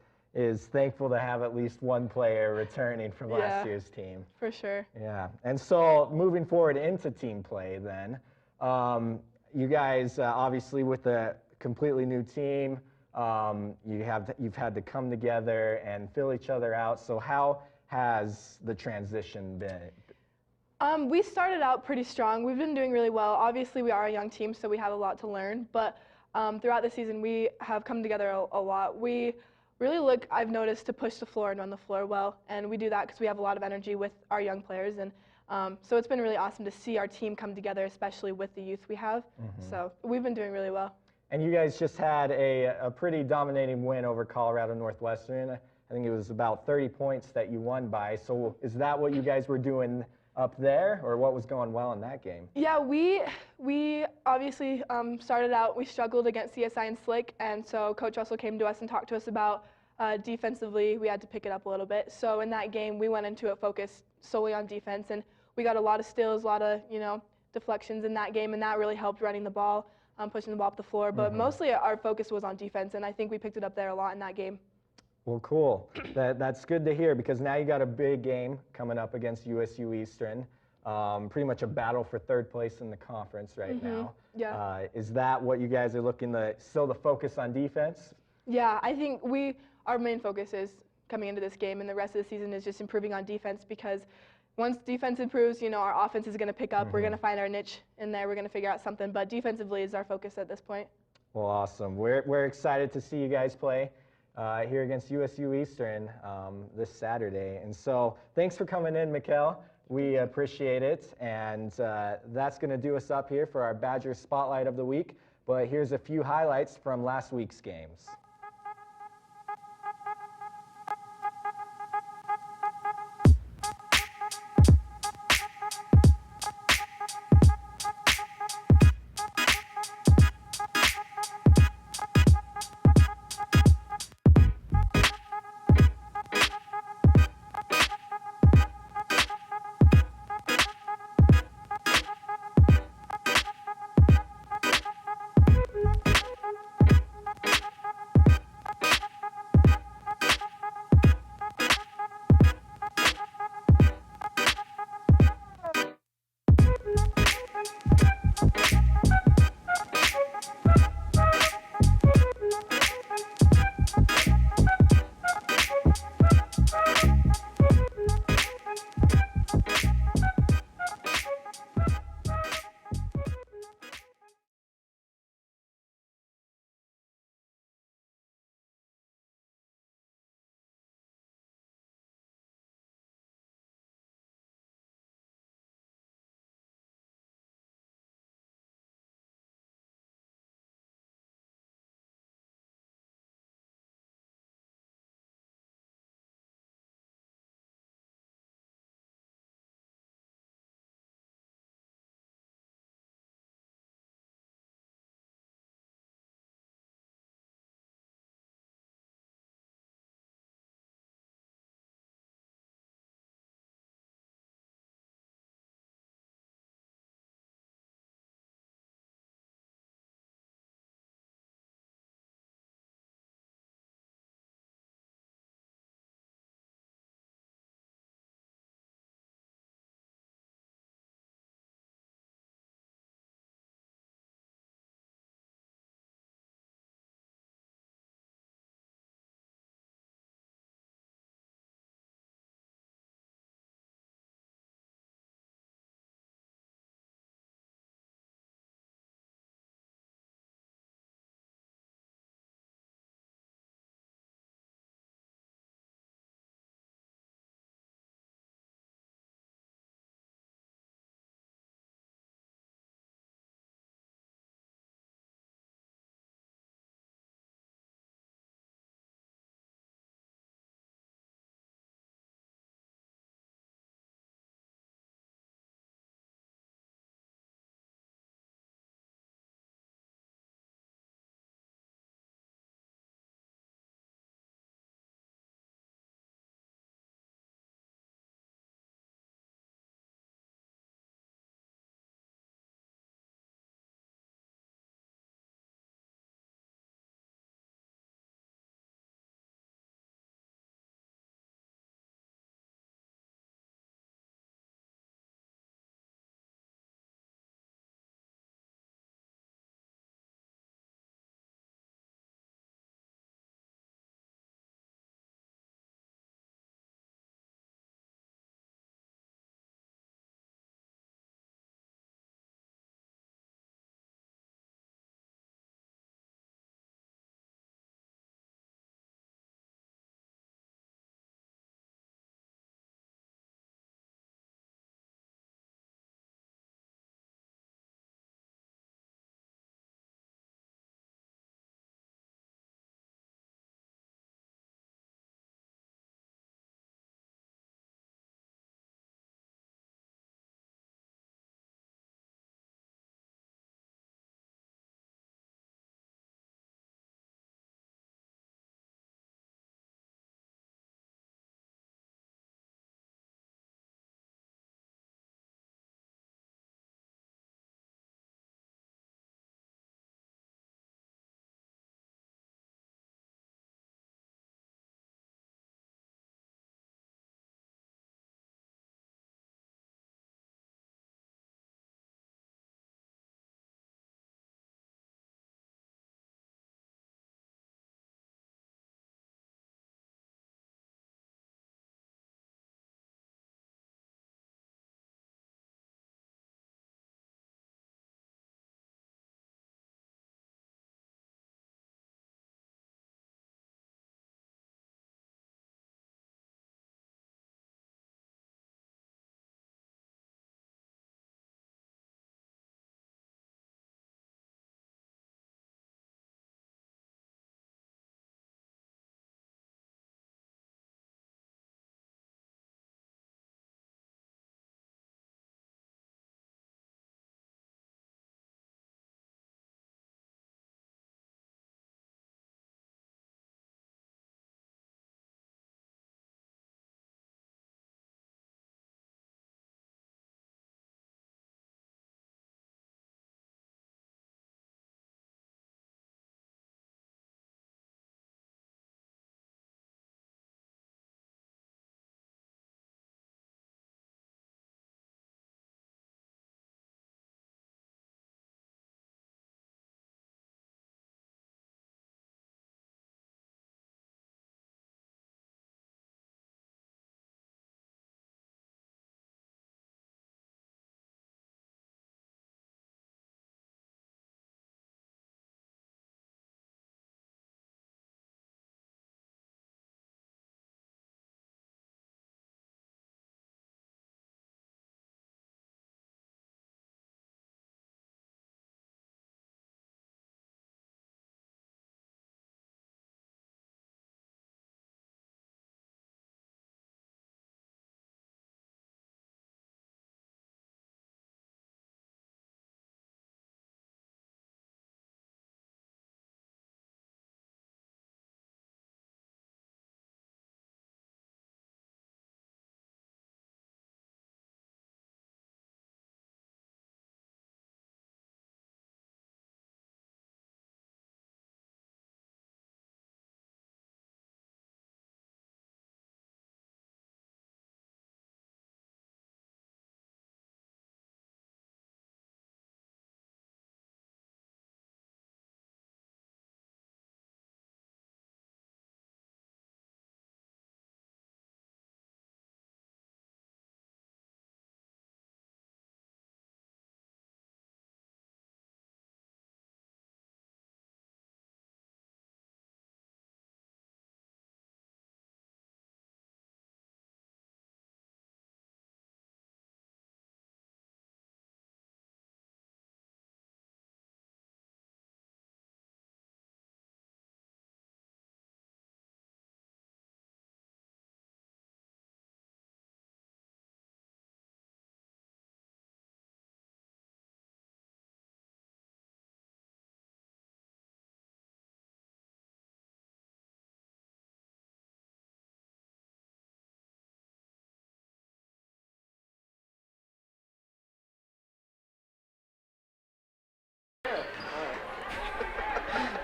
thankful to have at least one player returning from last year's team. For sure. Yeah. And so moving forward into team play then, you guys obviously with a completely new team, you've had to come together and fill each other out. So how has the transition been? We started out pretty strong. We've been doing really well. Obviously, we are a young team, so we have a lot to learn. But throughout the season, we have come together a lot. We really look, I've noticed, to push the floor and run the floor well. And we do that because we have a lot of energy with our young players. And so it's been really awesome to see our team come together, especially with the youth we have. So we've been doing really well. And you guys just had a pretty dominating win over Colorado Northwestern. I think it was about 30 points that you won by. So is that what you guys were doing up there, or what was going well in that game? Yeah, we obviously started out, we struggled against CSI and Slick, and so Coach Russell came to us and talked to us about defensively, we had to pick it up a little bit. So in that game, we went into it focused solely on defense, and we got a lot of steals, a lot of, deflections in that game, and that really helped running the ball, pushing the ball up the floor. But mostly our focus was on defense, and I think we picked it up there a lot in that game. Well, cool. That's good to hear, because now you got a big game coming up against USU-Eastern. Pretty much a battle for third place in the conference right now. Yeah. Is that what you guys are looking to, still the focus on defense? Yeah, I think our main focus is coming into this game, and the rest of the season is just improving on defense, because once defense improves, our offense is going to pick up. We're going to find our niche in there. We're going to figure out something, but defensively is our focus at this point. Well, awesome. We're excited to see you guys play here against USU-Eastern this Saturday. And so thanks for coming in, Mikkel. We appreciate it. And that's going to do us up here for our Badger Spotlight of the Week. But here's a few highlights from last week's games.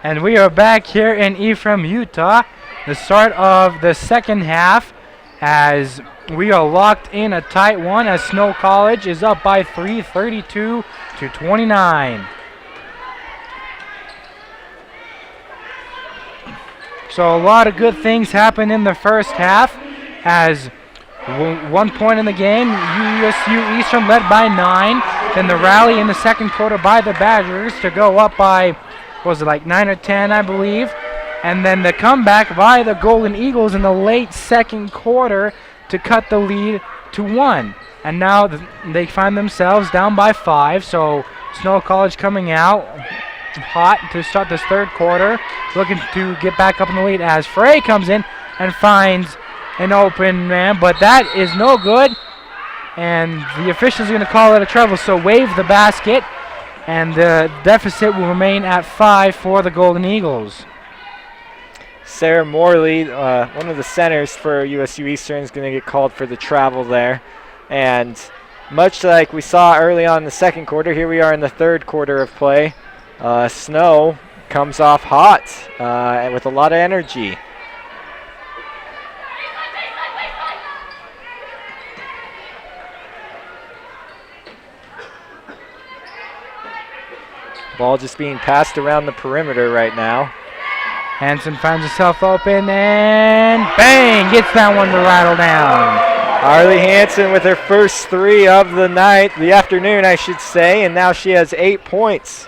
And we are back here in Ephraim, Utah. The start of the second half as we are locked in a tight one as Snow College is up by 3, 32-29. So a lot of good things happen in the first half as 1 point in the game, USU-Eastern led by 9. Then the rally in the second quarter by the Badgers to go up by, what was it, like 9 or 10, I believe. And then the comeback by the Golden Eagles in the late second quarter to cut the lead to 1. And now they find themselves down by 5. So Snow College coming out hot to start this third quarter, looking to get back up in the lead as Frey comes in and finds an open man, but that is no good. And the officials are going to call it a travel, so wave the basket. And the deficit will remain at 5 for the Golden Eagles. Sarah Morley, one of the centers for USU Eastern, is going to get called for the travel there. And much like we saw early on in the second quarter, here we are in the third quarter of play. Snow comes off hot and with a lot of energy. Ball just being passed around the perimeter right now. Hansen finds herself open and bang, gets that one to rattle down. Harley Hansen with her first 3 of the night, the afternoon I should say, and now she has 8 points.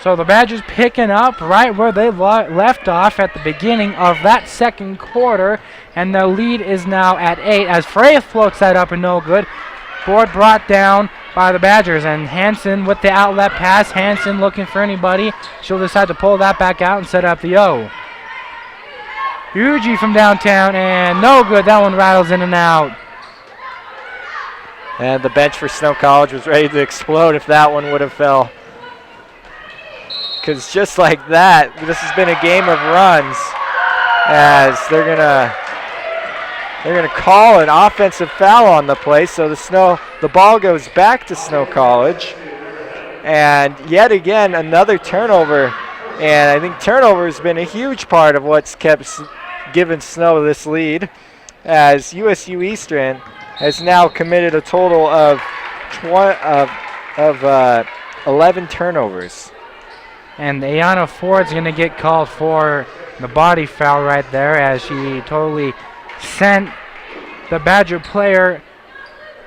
So the Badgers picking up right where they left off at the beginning of that second quarter, and the lead is now at 8 as Freya floats that up and no good. Board brought down by the Badgers, and Hansen with the outlet pass. Hansen looking for anybody. She'll decide to pull that back out and set up the O. Yuji from downtown, and no good. That one rattles in and out. And the bench for Snow College was ready to explode if that one would have fell. Because just like that, this has been a game of runs as they're gonna call an offensive foul on the play. So the ball goes back to Snow College, and yet again another turnover. And I think turnover has been a huge part of what's given Snow this lead, as USU Eastern has now committed a total of 11 turnovers. And Ayana Ford's going to get called for the body foul right there as she totally sent the Badger player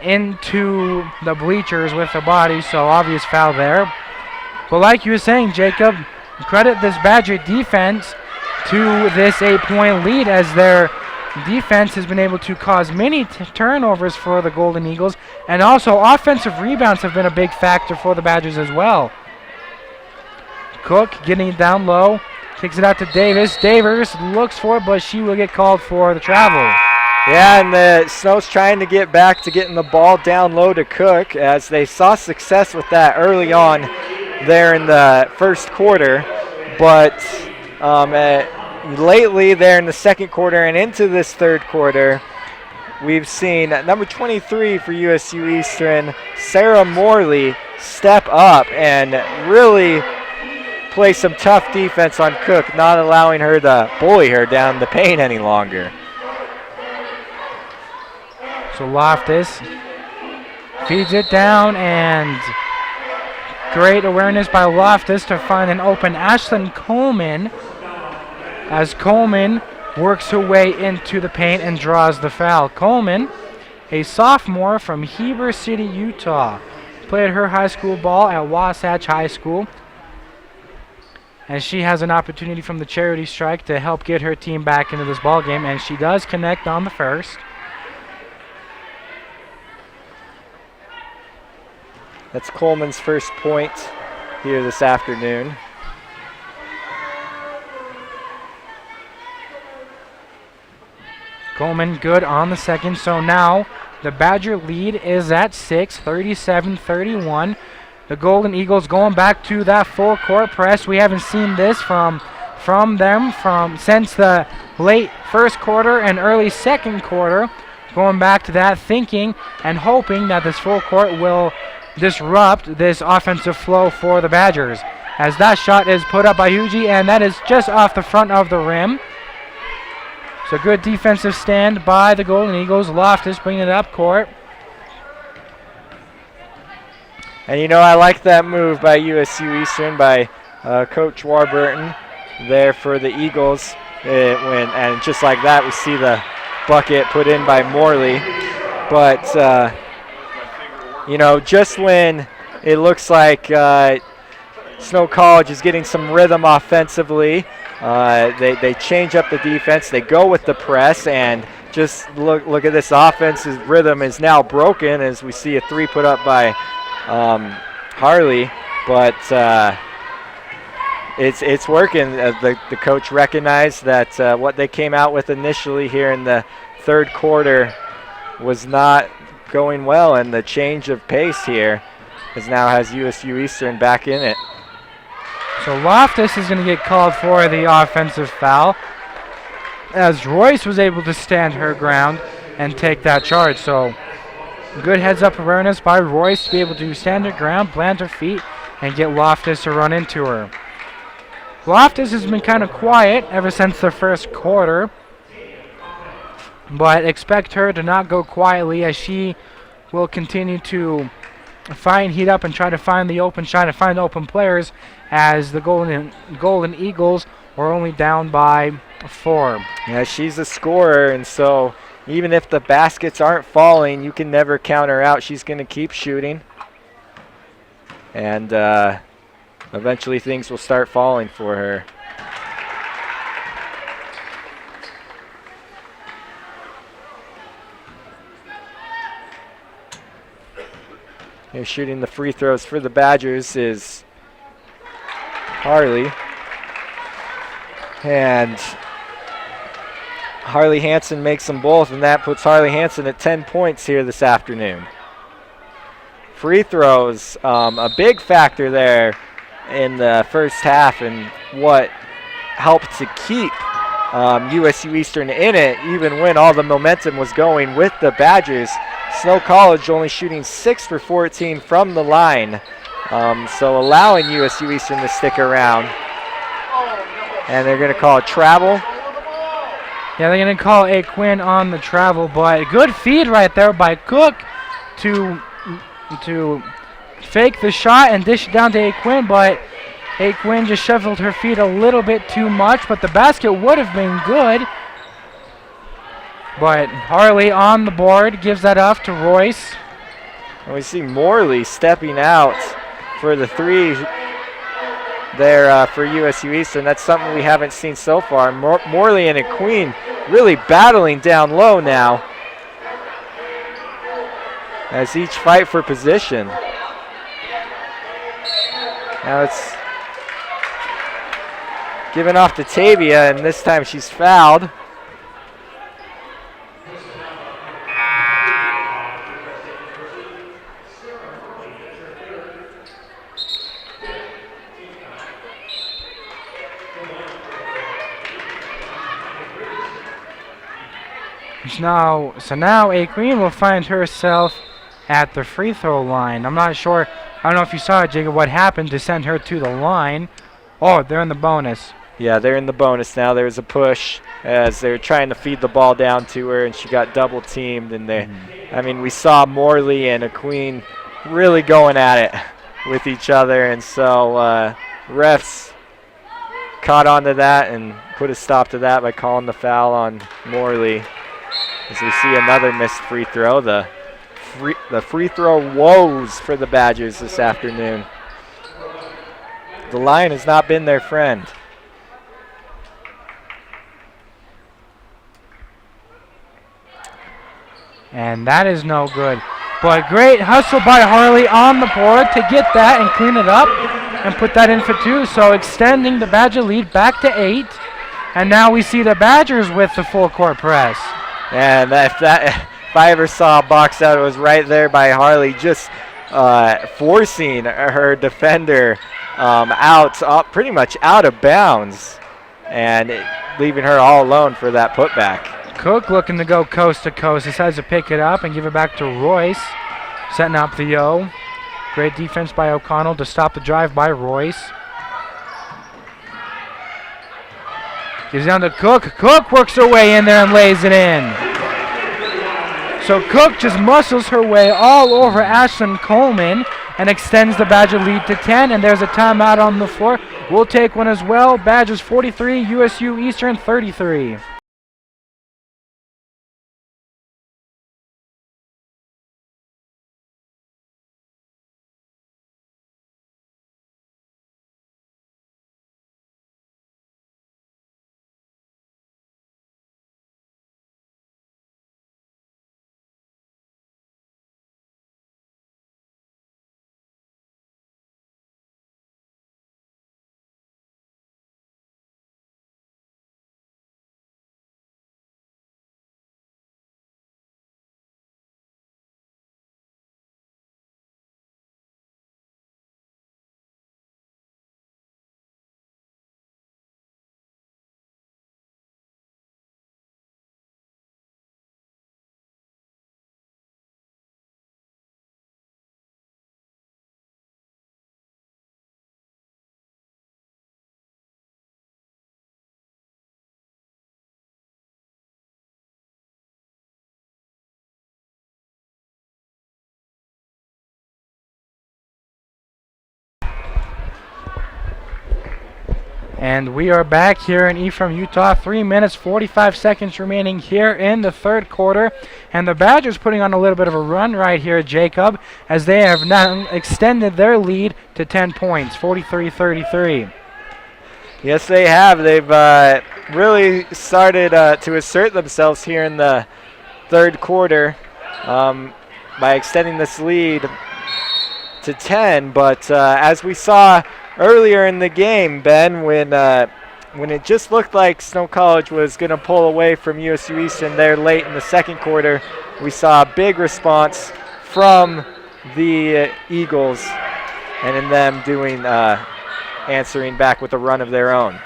into the bleachers with the body, so obvious foul there. But like you were saying, Jacob, credit this Badger defense to this 8-point lead as their defense has been able to cause many turnovers for the Golden Eagles, and also offensive rebounds have been a big factor for the Badgers as well. Cook getting it down low, kicks it out to Davis. Davis looks for it, but she will get called for the travel. Yeah, and the Snow's trying to get back to getting the ball down low to Cook, as they saw success with that early on there in the first quarter. But lately there in the second quarter and into this third quarter, we've seen number 23 for USU Eastern, Sarah Morley, step up and really play some tough defense on Cook, not allowing her to bully her down the paint any longer. So Loftus feeds it down, and great awareness by Loftus to find an open Ashlyn Coleman as Coleman works her way into the paint and draws the foul. Coleman, a sophomore from Heber City, Utah, played her high school ball at Wasatch High School, and she has an opportunity from the charity strike to help get her team back into this ball game, and she does connect on the first. That's Coleman's first point here this afternoon. Coleman good on the second, so now the Badger lead is at 6, 37-31. The Golden Eagles going back to that full court press. We haven't seen this from them since the late first quarter and early second quarter. Going back to that, thinking and hoping that this full court will disrupt this offensive flow for the Badgers. as that shot is put up by Hugie, and that is just off the front of the rim. So good defensive stand by the Golden Eagles. Loftus bringing it up court. And you know, I like that move by USU-Eastern, by Coach Warburton there for the Eagles. And just like that, we see the bucket put in by Morley. But, you know, just when it looks like Snow College is getting some rhythm offensively, they change up the defense, they go with the press, and just look at this offense's rhythm is now broken as we see a three put up by Harley. But it's working. The coach recognized that what they came out with initially here in the third quarter was not going well, and the change of pace here now has USU-Eastern back in it. So Loftus is going to get called for the offensive foul, as Royce was able to stand her ground and take that charge. So good heads-up awareness by Royce to be able to stand her ground, plant her feet, and get Loftus to run into her. Loftus has been kind of quiet ever since the first quarter, but expect her to not go quietly as she will continue to heat up and try to find the open shot and find open players, as the Golden Eagles are only down by 4. Yeah, she's a scorer, and so even if the baskets aren't falling, you can never count her out. She's going to keep shooting, and eventually things will start falling for her. Here shooting the free throws for the Badgers is Harley. And Harley Hansen makes them both, and that puts Harley Hansen at 10 points here this afternoon. Free throws, a big factor there in the first half, and what helped to keep USU-Eastern in it, even when all the momentum was going with the Badgers. Snow College only shooting 6 for 14 from the line, so allowing USU-Eastern to stick around. And they're going to call a travel. Yeah, they're going to call a Quinn on the travel, but good feed right there by Cook to fake the shot and dish it down to A. Quinn, but A. Quinn just shuffled her feet a little bit too much, but the basket would have been good. But Harley on the board, gives that off to Royce. And we see Morley stepping out for the three there for USU-Eastern. That's something we haven't seen so far. Morley and a Queen really battling down low now, as each fight for position. Now it's given off to Tavia, and this time she's fouled. So now A. Queen will find herself at the free throw line. I'm not sure. I don't know if you saw it, Jacob, what happened to send her to the line. Oh, they're in the bonus. Yeah, they're in the bonus now. There was a push as they were trying to feed the ball down to her, and she got double teamed. And I mean, we saw Morley and a Queen really going at it with each other, and so refs caught on to that and put a stop to that by calling the foul on Morley. As we see another missed free throw, the free throw woes for the Badgers this afternoon. The line has not been their friend. And that is no good. But great hustle by Harley on the board to get that and clean it up and put that in for 2. So extending the Badger lead back to 8. And now we see the Badgers with the full court press. And if I ever saw a box out, it was right there by Harley, just forcing her defender out, pretty much out of bounds, and leaving her all alone for that putback. Cook looking to go coast to coast. Decides to pick it up and give it back to Royce, setting up the O. Great defense by O'Connell to stop the drive by Royce. Gives it down to Cook. Cook works her way in there and lays it in. So Cook just muscles her way all over Ashlyn Coleman and extends the Badger lead to 10. And there's a timeout on the floor. We'll take one as well. Badgers 43, USU-Eastern 33. And we are back here in Ephraim, Utah. 3 minutes, 45 seconds remaining here in the third quarter. And the Badgers putting on a little bit of a run right here, Jacob, as they have now extended their lead to 10 points, 43-33. Yes, they have. They've really started to assert themselves here in the third quarter by extending this lead to 10. But as we saw earlier in the game, Ben, when it just looked like Snow College was going to pull away from USU-Eastern there late in the second quarter, we saw a big response from the Eagles, and in them doing answering back with a run of their own.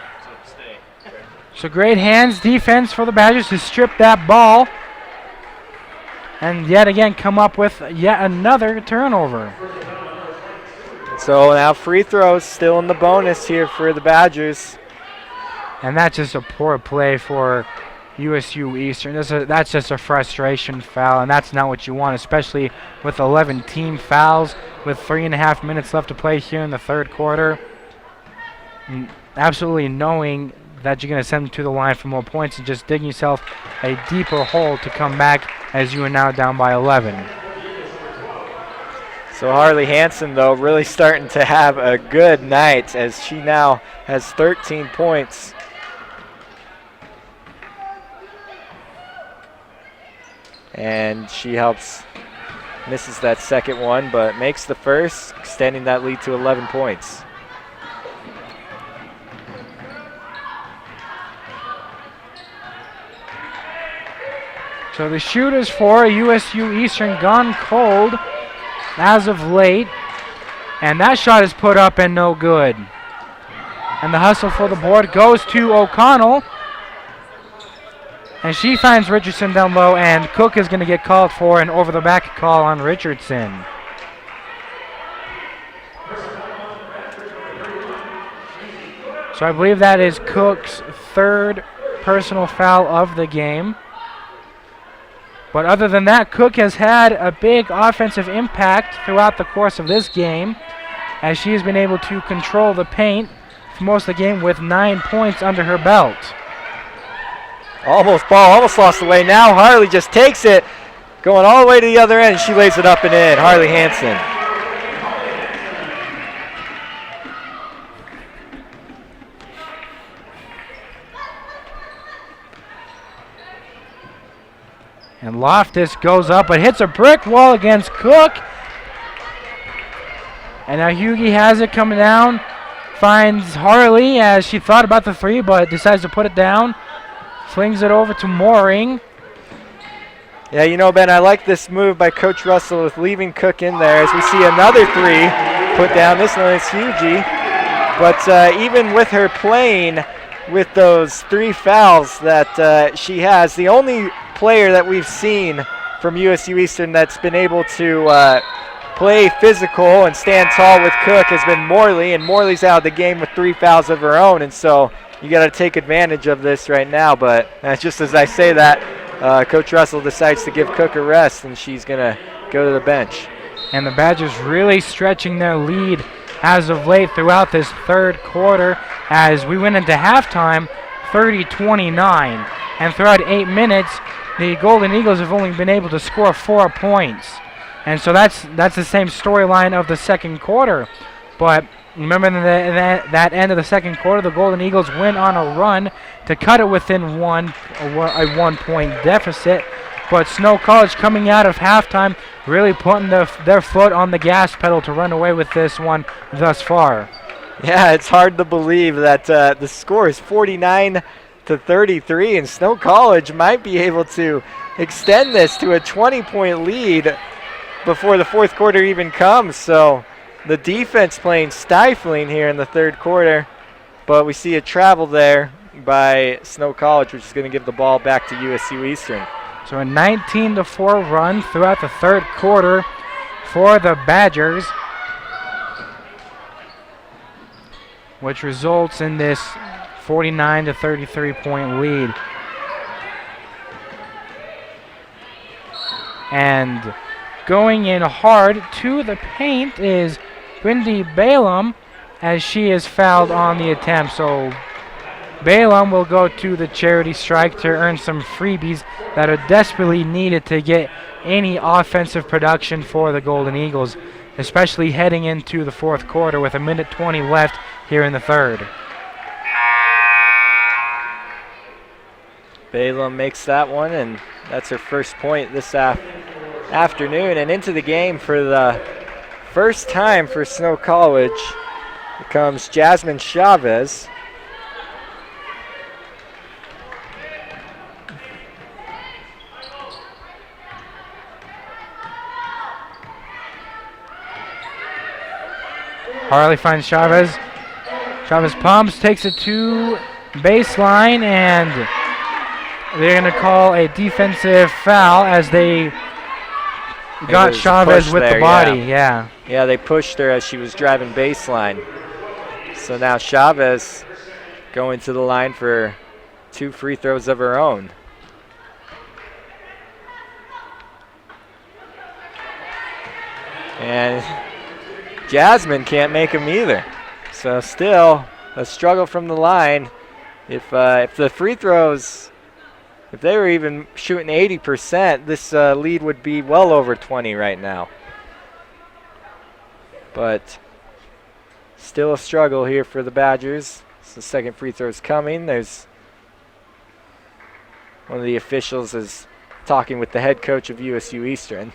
So great hands defense for the Badgers to strip that ball and yet again come up with yet another turnover. So now free throws still in the bonus here for the Badgers. And that's just a poor play for USU-Eastern. That's just a frustration foul, and that's not what you want, especially with 11 team fouls with 3.5 minutes left to play here in the third quarter. Absolutely knowing that you're going to send them to the line for more points and just digging yourself a deeper hole to come back as you are now down by 11. So Harley Hansen, though, really starting to have a good night as she now has 13 points. And she misses that second one, but makes the first, extending that lead to 11 points. So the shooters for USU-Eastern gone cold as of late, and that shot is put up and no good. And the hustle for the board goes to O'Connell, and she finds Richardson down low, and Cook is going to get called for an over-the-back call on Richardson. So I believe that is Cook's third personal foul of the game. But other than that, Cook has had a big offensive impact throughout the course of this game, as she has been able to control the paint for most of the game with 9 points under her belt. Almost lost away. Now Harley just takes it, going all the way to the other end. She lays it up and in. Harley Hansen. And Loftus goes up but hits a brick wall against Cook. And now Hughie has it coming down. Finds Harley as she thought about the three but decides to put it down. Flings it over to Mooring. Yeah, you know, Ben, I like this move by Coach Russell with leaving Cook in there as we see another three put down. This one is Hughie. But even with her playing with those 3 fouls that she has, the only player that we've seen from USU Eastern that's been able to play physical and stand tall with Cook has been Morley, and Morley's out of the game with 3 fouls of her own, and so you got to take advantage of this right now. But just as I say that, Coach Russell decides to give Cook a rest, and she's going to go to the bench. And the Badgers really stretching their lead as of late throughout this third quarter as we went into halftime 30-29. And throughout 8 minutes, the Golden Eagles have only been able to score 4 points. And so that's the same storyline of the second quarter. But remember that end of the second quarter, the Golden Eagles went on a run to cut it within a 1-point deficit. But Snow College coming out of halftime really putting their foot on the gas pedal to run away with this one thus far. Yeah, it's hard to believe that the score is 49-33, and Snow College might be able to extend this to a 20-point lead before the fourth quarter even comes. So the defense playing stifling here in the third quarter, but we see a travel there by Snow College, which is going to give the ball back to USU-Eastern. So a 19-4 run throughout the third quarter for the Badgers, which results in this 49-33 point lead. And going in hard to the paint is Brindy Balaam, as she is fouled on the attempt. So Balaam will go to the charity strike to earn some freebies that are desperately needed to get any offensive production for the Golden Eagles, especially heading into the fourth quarter with 1:20 left here in the third. Balaam makes that one, and that's her first point this afternoon. And into the game for the first time for Snow College comes Jasmine Chavez. Harley finds Chavez. Chavez pumps, takes it to baseline, and they're going to call a defensive foul as they got Chavez with the body. Yeah, they pushed her as she was driving baseline. So now Chavez going to the line for 2 free throws of her own. And Jasmine can't make them either. So still a struggle from the line. If the free throws, if they were even shooting 80%, this lead would be well over 20 right now. But still a struggle here for the Badgers. So the second free throw is coming. There's one of the officials is talking with the head coach of USU-Eastern.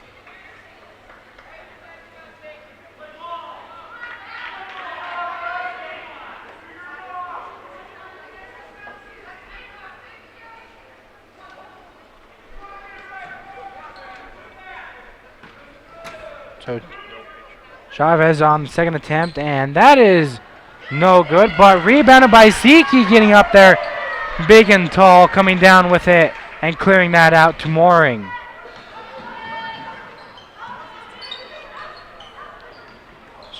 So Chavez on the second attempt, and that is no good, but rebounded by Zeke, getting up there big and tall, coming down with it and clearing that out to Mooring.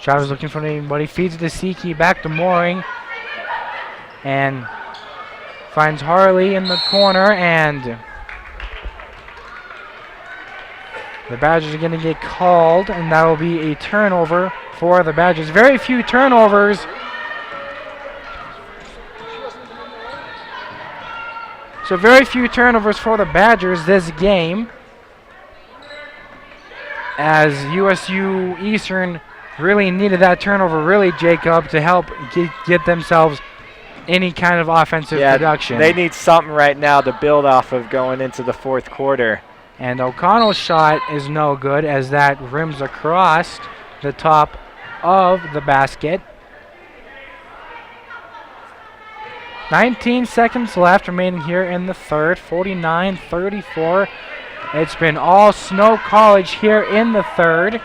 Chavez looking for anybody, feeds it to Zeke, back to Mooring, and finds Harley in the corner, and the Badgers are going to get called, and that will be a turnover for the Badgers. Very few turnovers. So very few turnovers for the Badgers this game, as USU-Eastern really needed that turnover, really, Jacob, to help get themselves any kind of offensive production. They need something right now to build off of going into the fourth quarter. And O'Connell's shot is no good as that rims across the top of the basket. 19 seconds left remaining here in the third, 49-34. It's been all Snow College here in the third.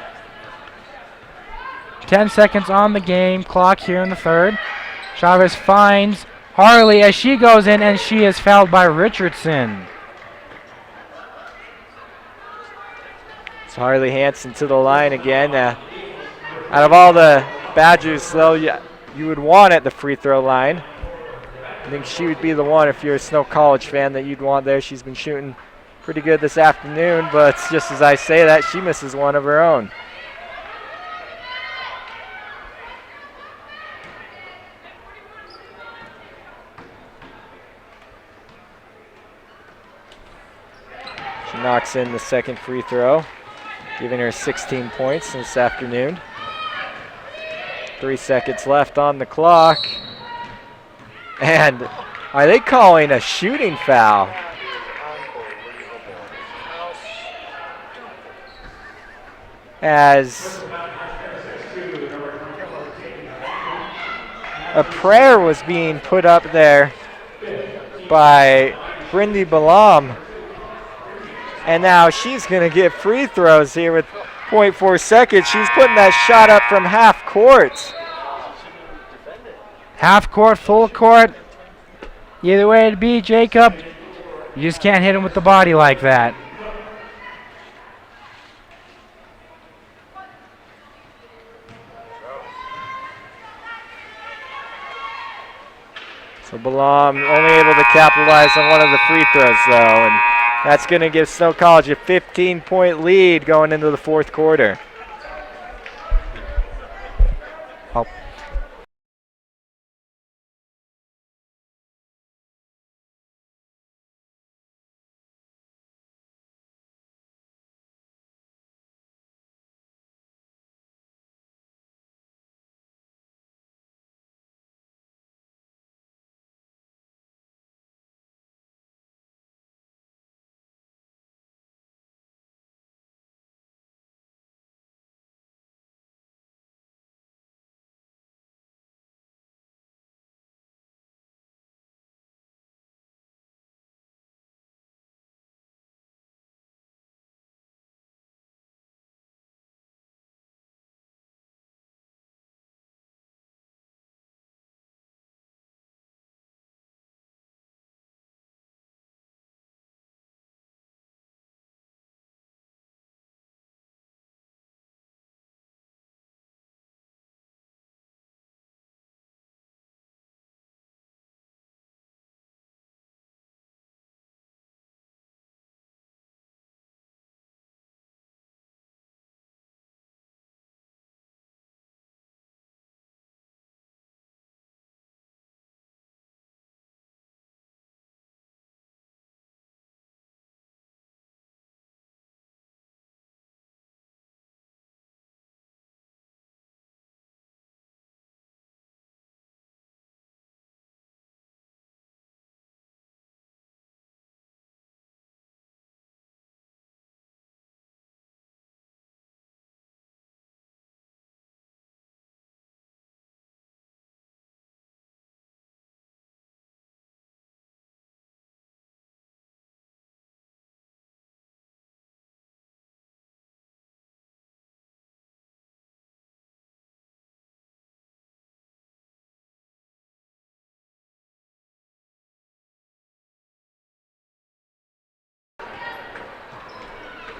10 seconds on the game clock here in the third. Chavez finds Harley as she goes in, and she is fouled by Richardson. So Harley Hansen to the line again. Out of all the Badgers, though, you would want at the free throw line. I think she would be the one, if you're a Snow College fan, that you'd want there. She's been shooting pretty good this afternoon, but just as I say that, she misses one of her own. She knocks in the second free throw, giving her 16 points this afternoon. 3 seconds left on the clock. And are they calling a shooting foul? As a prayer was being put up there by Brindy Balam. And now she's going to get free throws here with 0.4 seconds. She's putting that shot up from half court. Half court, full court. Either way it be, Jacob, you just can't hit him with the body like that. So Balam only able to capitalize on one of the free throws, though. And that's going to give Snow College a 15-point lead going into the fourth quarter. Oh.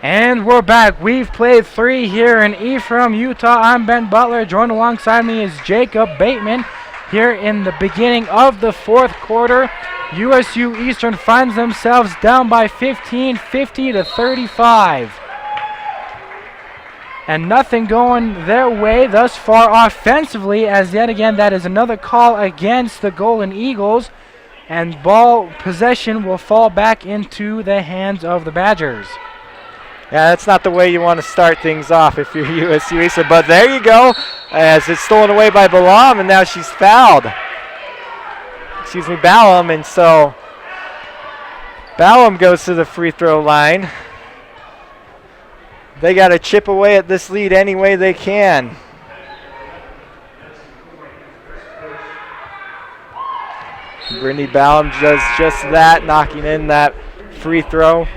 And we're back. We've played 3 here in Ephraim, Utah. I'm Ben Butler. Joined alongside me is Jacob Bateman. Here in the beginning of the fourth quarter, USU-Eastern finds themselves down by 15, 50-35. And nothing going their way thus far offensively, as yet again that is another call against the Golden Eagles. And ball possession will fall back into the hands of the Badgers. Yeah, that's not the way you want to start things off if you're USU-Eastern. But there you go, as it's stolen away by Balam, and now she's fouled. Excuse me, Balam, and so Balam goes to the free throw line. They got to chip away at this lead any way they can. Brittany Balam does just that, knocking in that free throw.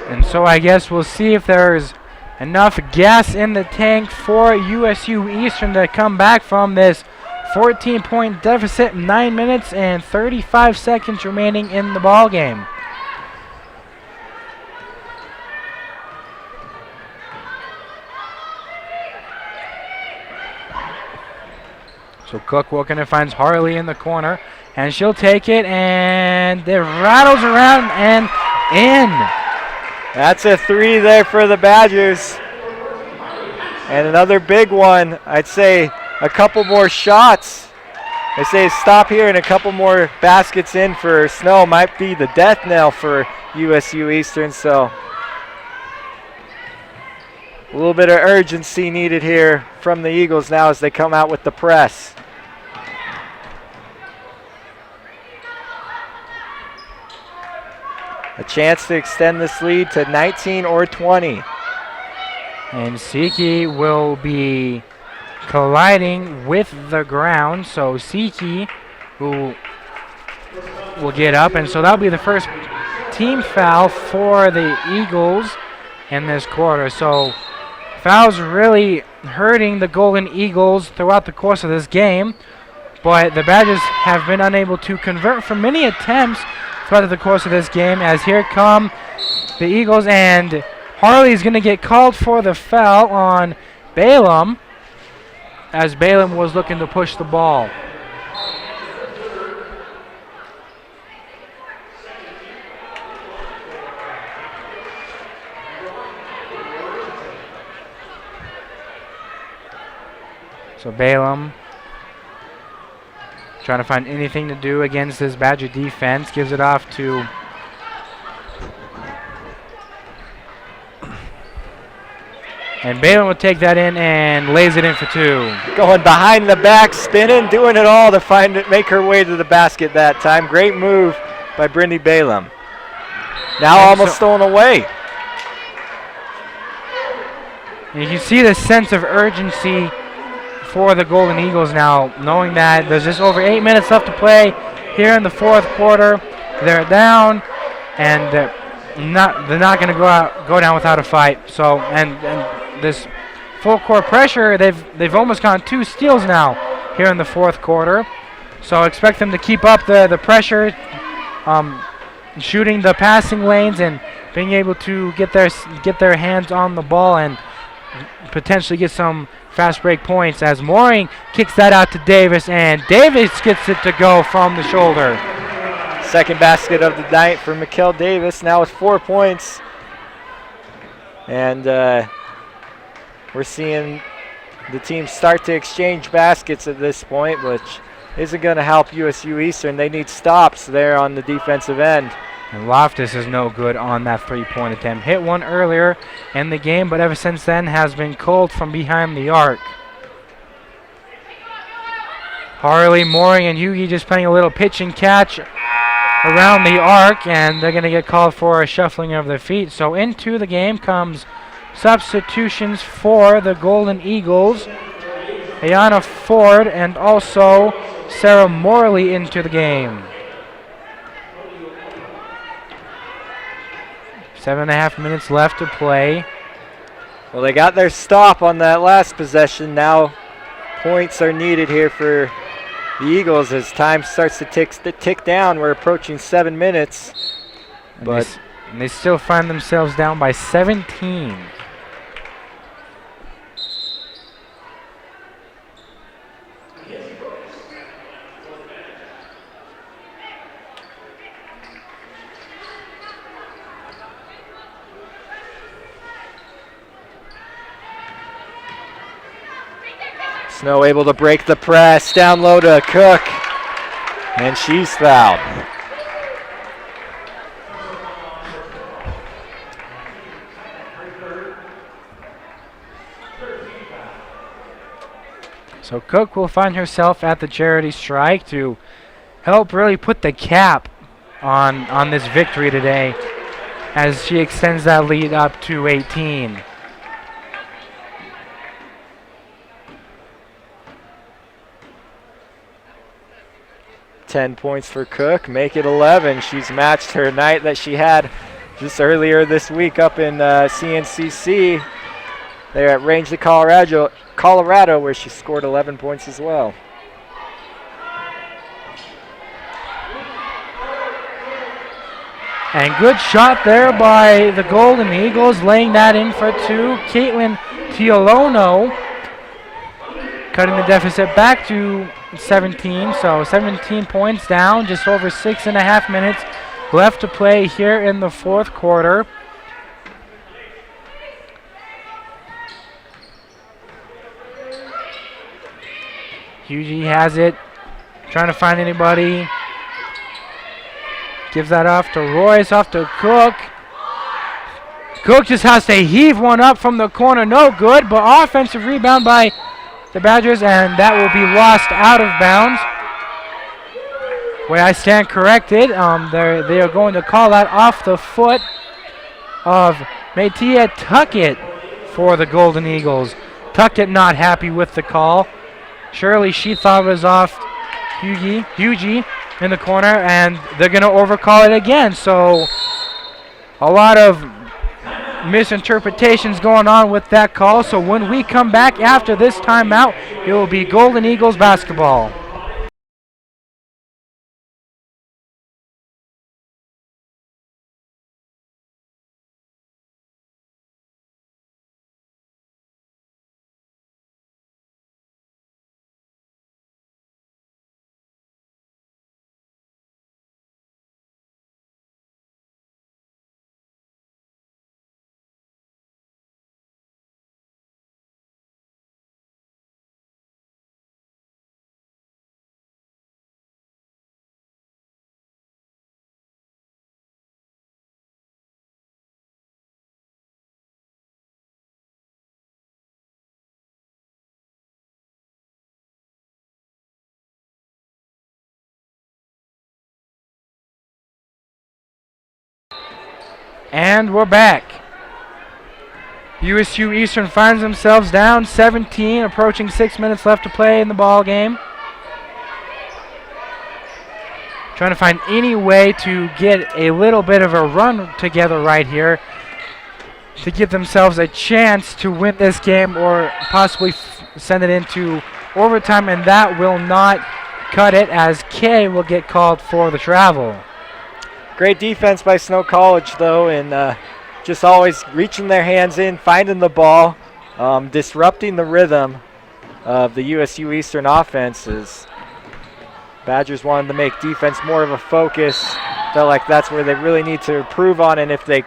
And so I guess we'll see if there's enough gas in the tank for USU-Eastern to come back from this 14-point deficit, 9 minutes and 35 seconds remaining in the ball game. So Cook looking and finds Harley in the corner, and she'll take it, and it rattles around and in. That's a 3 there for the Badgers. And another big one. I'd say a couple more shots. I say stop here, and a couple more baskets in for Snow might be the death knell for USU-Eastern. So a little bit of urgency needed here from the Eagles now as they come out with the press. A chance to extend this lead to 19 or 20. And Siki will be colliding with the ground. So Siki who will get up, and so that'll be the first team foul for the Eagles in this quarter. So fouls really hurting the Golden Eagles throughout the course of this game, but the Badgers have been unable to convert from many attempts throughout the course of this game, as here come the Eagles, and Harley is going to get called for the foul on Balaam, as Balaam was looking to push the ball. So Balaam trying to find anything to do against this Badger defense. Gives it off to and Balaam will take that in and lays it in for 2. Going behind the back, spinning, doing it all to find it, make her way to the basket that time. Great move by Brittany Balaam. Now And almost stolen away. And you can see the sense of urgency for the Golden Eagles now, knowing that there's just over 8 minutes left to play here in the fourth quarter. They're down, and they're not going to go down without a fight. So and this full court pressure, they've almost gotten 2 steals now here in the fourth quarter. So expect them to keep up the pressure, shooting the passing lanes and being able to get their hands on the ball and potentially get some fast break points, as Mooring kicks that out to Davis, and Davis gets it to go from the shoulder. Second basket of the night for Mikkel Davis, now with 4 points. And we're seeing the team start to exchange baskets at this point, which isn't going to help USU Eastern. They need stops there on the defensive end. And Loftus is no good on that three-point attempt. Hit one earlier in the game, but ever since then has been cold from behind the arc. Harley, Mooring, and Yugi just playing a little pitch and catch around the arc, and they're going to get called for a shuffling of their feet. So into the game comes substitutions for the Golden Eagles. Ayana Ford and also Sarah Morley into the game. 7.5 minutes left to play. Well, they got their stop on that last possession. Now points are needed here for the Eagles as time starts to tick down. We're approaching 7 minutes. And they still find themselves down by 17. Snow able to break the press, down low to Cook, and she's fouled. So Cook will find herself at the charity strike to help really put the cap on this victory today, as she extends that lead up to 18. Points for Cook, make it 11. She's matched her night that she had just earlier this week up in CNCC. There at Range to Colorado, where she scored 11 points as well. And good shot there by the Golden Eagles, laying that in for 2. Caitlin Tiolono cutting the deficit back to 17, so 17 points down, just over 6.5 minutes left to play here in the fourth quarter. Hugie has it, trying to find anybody. Gives that off to Royce, off to Cook. Cook just has to heave one up from the corner, no good, but offensive rebound by the Badgers, and that will be lost out of bounds. Where I stand corrected, they are going to call that off the foot of Maitia Tuckett for the Golden Eagles. Tuckett not happy with the call. Surely she thought it was off Hugie in the corner, and they're going to overcall it again. So a lot of misinterpretations going on with that call. So when we come back after this timeout, it will be Golden Eagles basketball. And we're back. USU-Eastern finds themselves down 17, approaching 6 minutes left to play in the ball game. Trying to find any way to get a little bit of a run together right here to give themselves a chance to win this game or possibly send it into overtime, and that will not cut it as Kay will get called for the travel. Great defense by Snow College, though, and just always reaching their hands in, finding the ball, disrupting the rhythm of the USU-Eastern offenses. Badgers wanted to make defense more of a focus. Felt like that's where they really need to improve on, and if they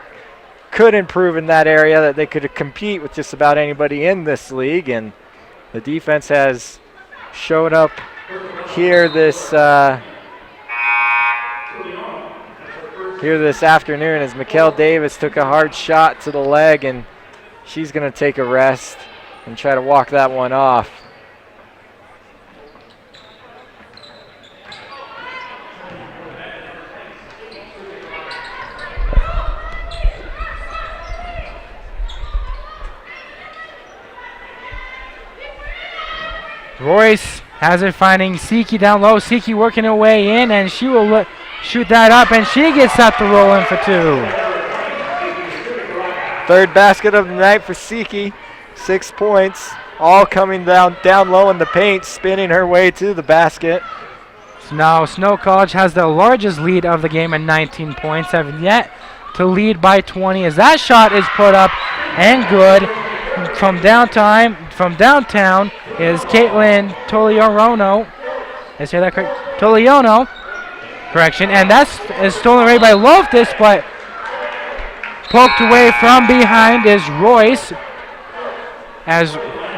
could improve in that area, that they could compete with just about anybody in this league. And the defense has showed up here this afternoon as Mikkel Davis took a hard shot to the leg, and she's going to take a rest and try to walk that one off. Royce has it, finding Siki down low. Siki working her way in, and she will shoot that up, and she gets that to roll in for 2. Third basket of the night for Siki. 6 points, all coming down low in the paint, spinning her way to the basket. So now Snow College has the largest lead of the game at 19 points, have yet to lead by 20 as that shot is put up and good. From downtown is Caitlin Toliano. Did I say that correct? Toliano. Correction. And that's is stolen away by Loftus, but poked away from behind is Royce. As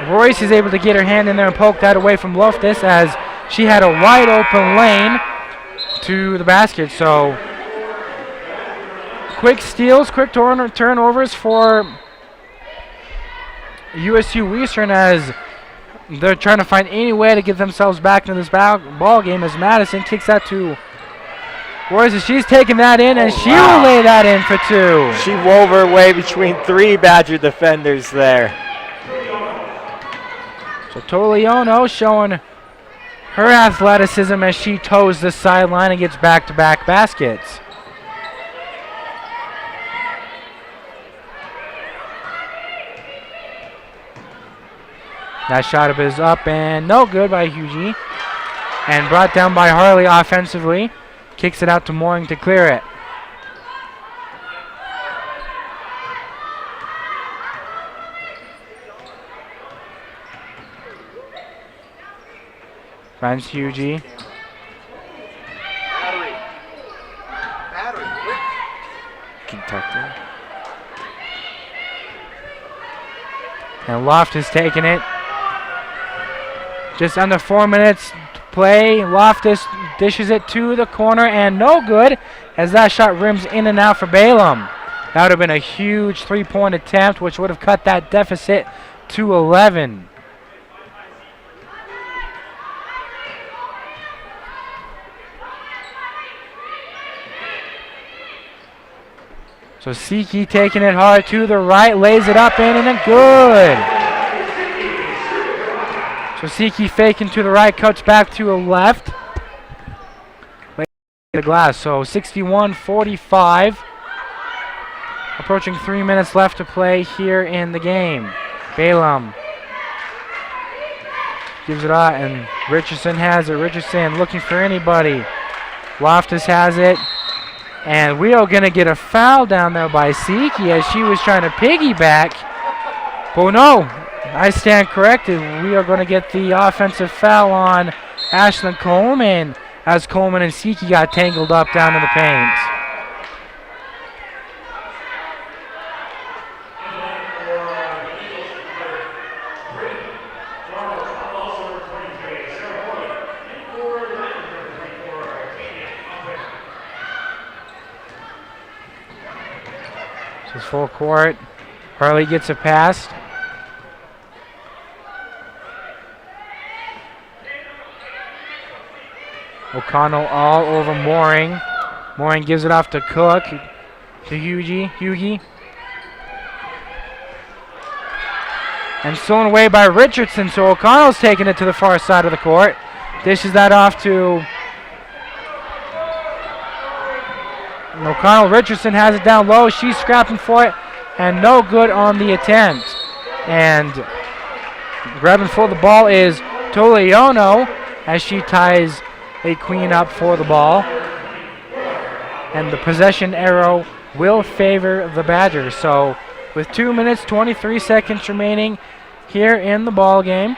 Royce is able to get her hand in there and poke that away from Loftus, as she had a wide open lane to the basket. So quick steals, quick turnovers for USU-Eastern as they're trying to find any way to get themselves back into this ball game as Madison kicks that to Royce. She's taking that in, and she will lay that in for 2. She wove her way between 3 Badger defenders there. So Toliano showing her athleticism as she toes the sideline and gets back-to-back baskets. That shot is up and no good by Hugie. And brought down by Harley offensively. Kicks it out to Mooring to clear it. Finds Hugie. Kentucky. And Loftus taking it. Just under 4 minutes to play. Loftus dishes it to the corner and no good as that shot rims in and out for Balaam. That would have been a huge three-point attempt, which would have cut that deficit to 11. So Siki taking it hard to the right, lays it up in, and then good. So Siki faking to the right, cuts back to the left. The glass, so 61-45. Approaching 3 minutes left to play here in the game. Balaam gives it out, and Richardson has it. Richardson looking for anybody. Loftus has it. And we are going to get a foul down there by Siki as she was trying to piggyback. But no, I stand corrected. We are going to get the offensive foul on Ashlyn Coleman as Coleman and Siki got tangled up down in the paint. This is full court. Harley gets it passed. O'Connell all over Mooring. Mooring gives it off to Cook. To Hugie. And stolen away by Richardson. So O'Connell's taking it to the far side of the court. Dishes that off to O'Connell. Richardson has it down low. She's scrapping for it. And no good on the attempt. And grabbing for the ball is Toleono as she ties a queen up for the ball. And the possession arrow will favor the Badgers. So with 2 minutes, 23 seconds remaining here in the ball game,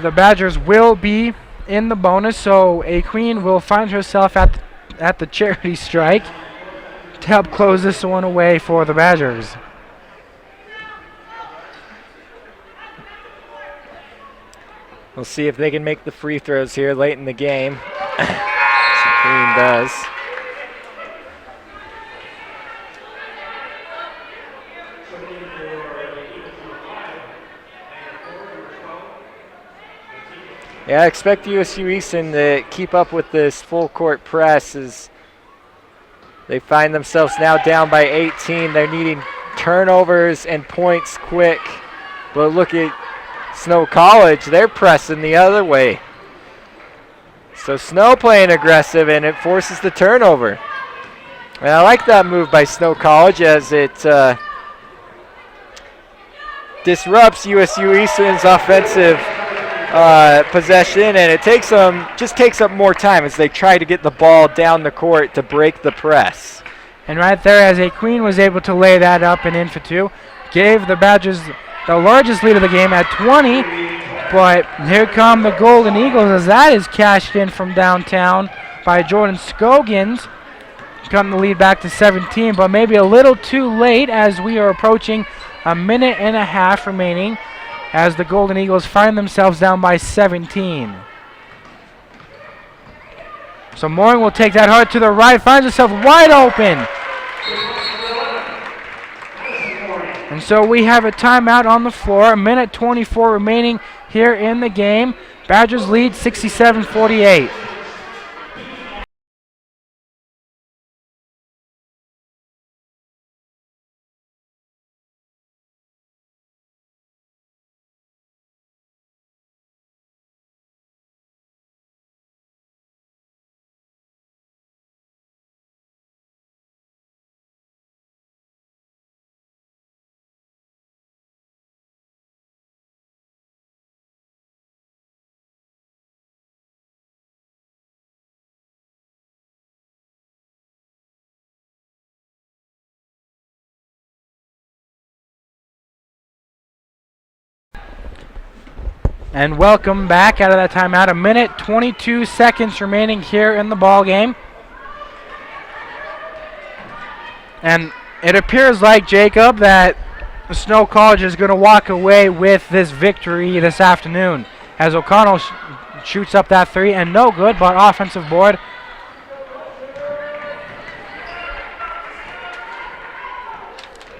the Badgers will be in the bonus. So a queen will find herself at the charity strike to help close this one away for the Badgers. We'll see if they can make the free throws here late in the game. Queen does. Yeah, I expect USU-Eastern to keep up with this full court press as they find themselves now down by 18. They're needing turnovers and points quick. But look at Snow College. They're pressing the other way. So Snow playing aggressive, and it forces the turnover. And I like that move by Snow College as it disrupts USU-Eastern's offensive possession, and it takes up more time as they try to get the ball down the court to break the press. And right there, as a queen was able to lay that up and in for two, gave the Badgers the largest lead of the game at 20. But here come the Golden Eagles as that is cashed in from downtown by Jordan Scogins. Cutting the lead back to 17, but maybe a little too late as we are approaching a minute and a half remaining as the Golden Eagles find themselves down by 17. So Mooring will take that hard to the right, finds herself wide open. And so we have a timeout on the floor, a minute 24 remaining here in the game. Badgers lead 67-48. And welcome back out of that timeout. 1:22 seconds remaining here in the ball game. And it appears like, Jacob, that Snow College is going to walk away with this victory this afternoon, as O'Connell shoots up that three, and no good, but offensive board.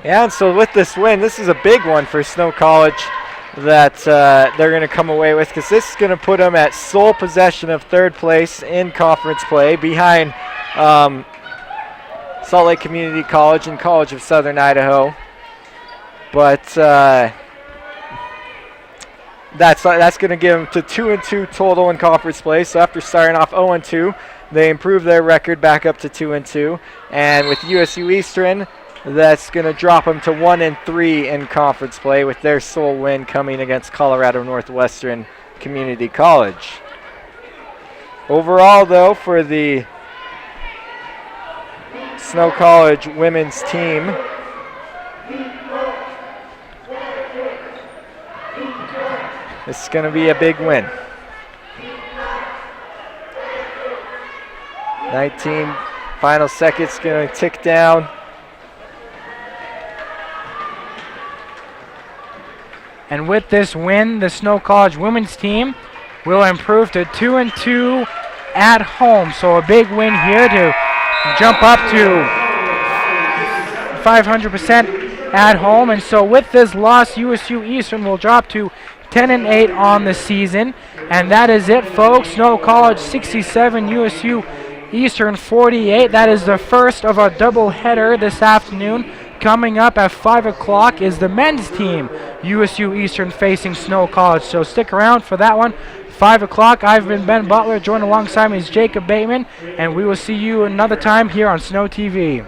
Yeah, and so with this win, this is a big one for Snow College that they're going to come away with, because this is going to put them at sole possession of third place in conference play behind Salt Lake Community College and College of Southern Idaho. But that's going to give them to 2-2 total in conference play. So after starting off 0-2, they improve their record back up to 2-2. And with USU-Eastern, that's going to drop them to 1-3 in conference play, with their sole win coming against Colorado Northwestern Community College. Overall, though, for the Snow College women's team, this is going to be a big win. 19 final seconds going to tick down. And with this win, the Snow College women's team will improve to 2-2 at home. So a big win here to jump up to 500% at home. And so with this loss, USU-Eastern will drop to 10-8 on the season. And that is it, folks. Snow College 67, USU-Eastern 48. That is the first of a doubleheader this afternoon. Coming up at 5 o'clock is the men's team, USU-Eastern facing Snow College. So stick around for that one. 5 o'clock. I've been Ben Butler. Joined alongside me is Jacob Bateman. And we will see you another time here on Snow TV.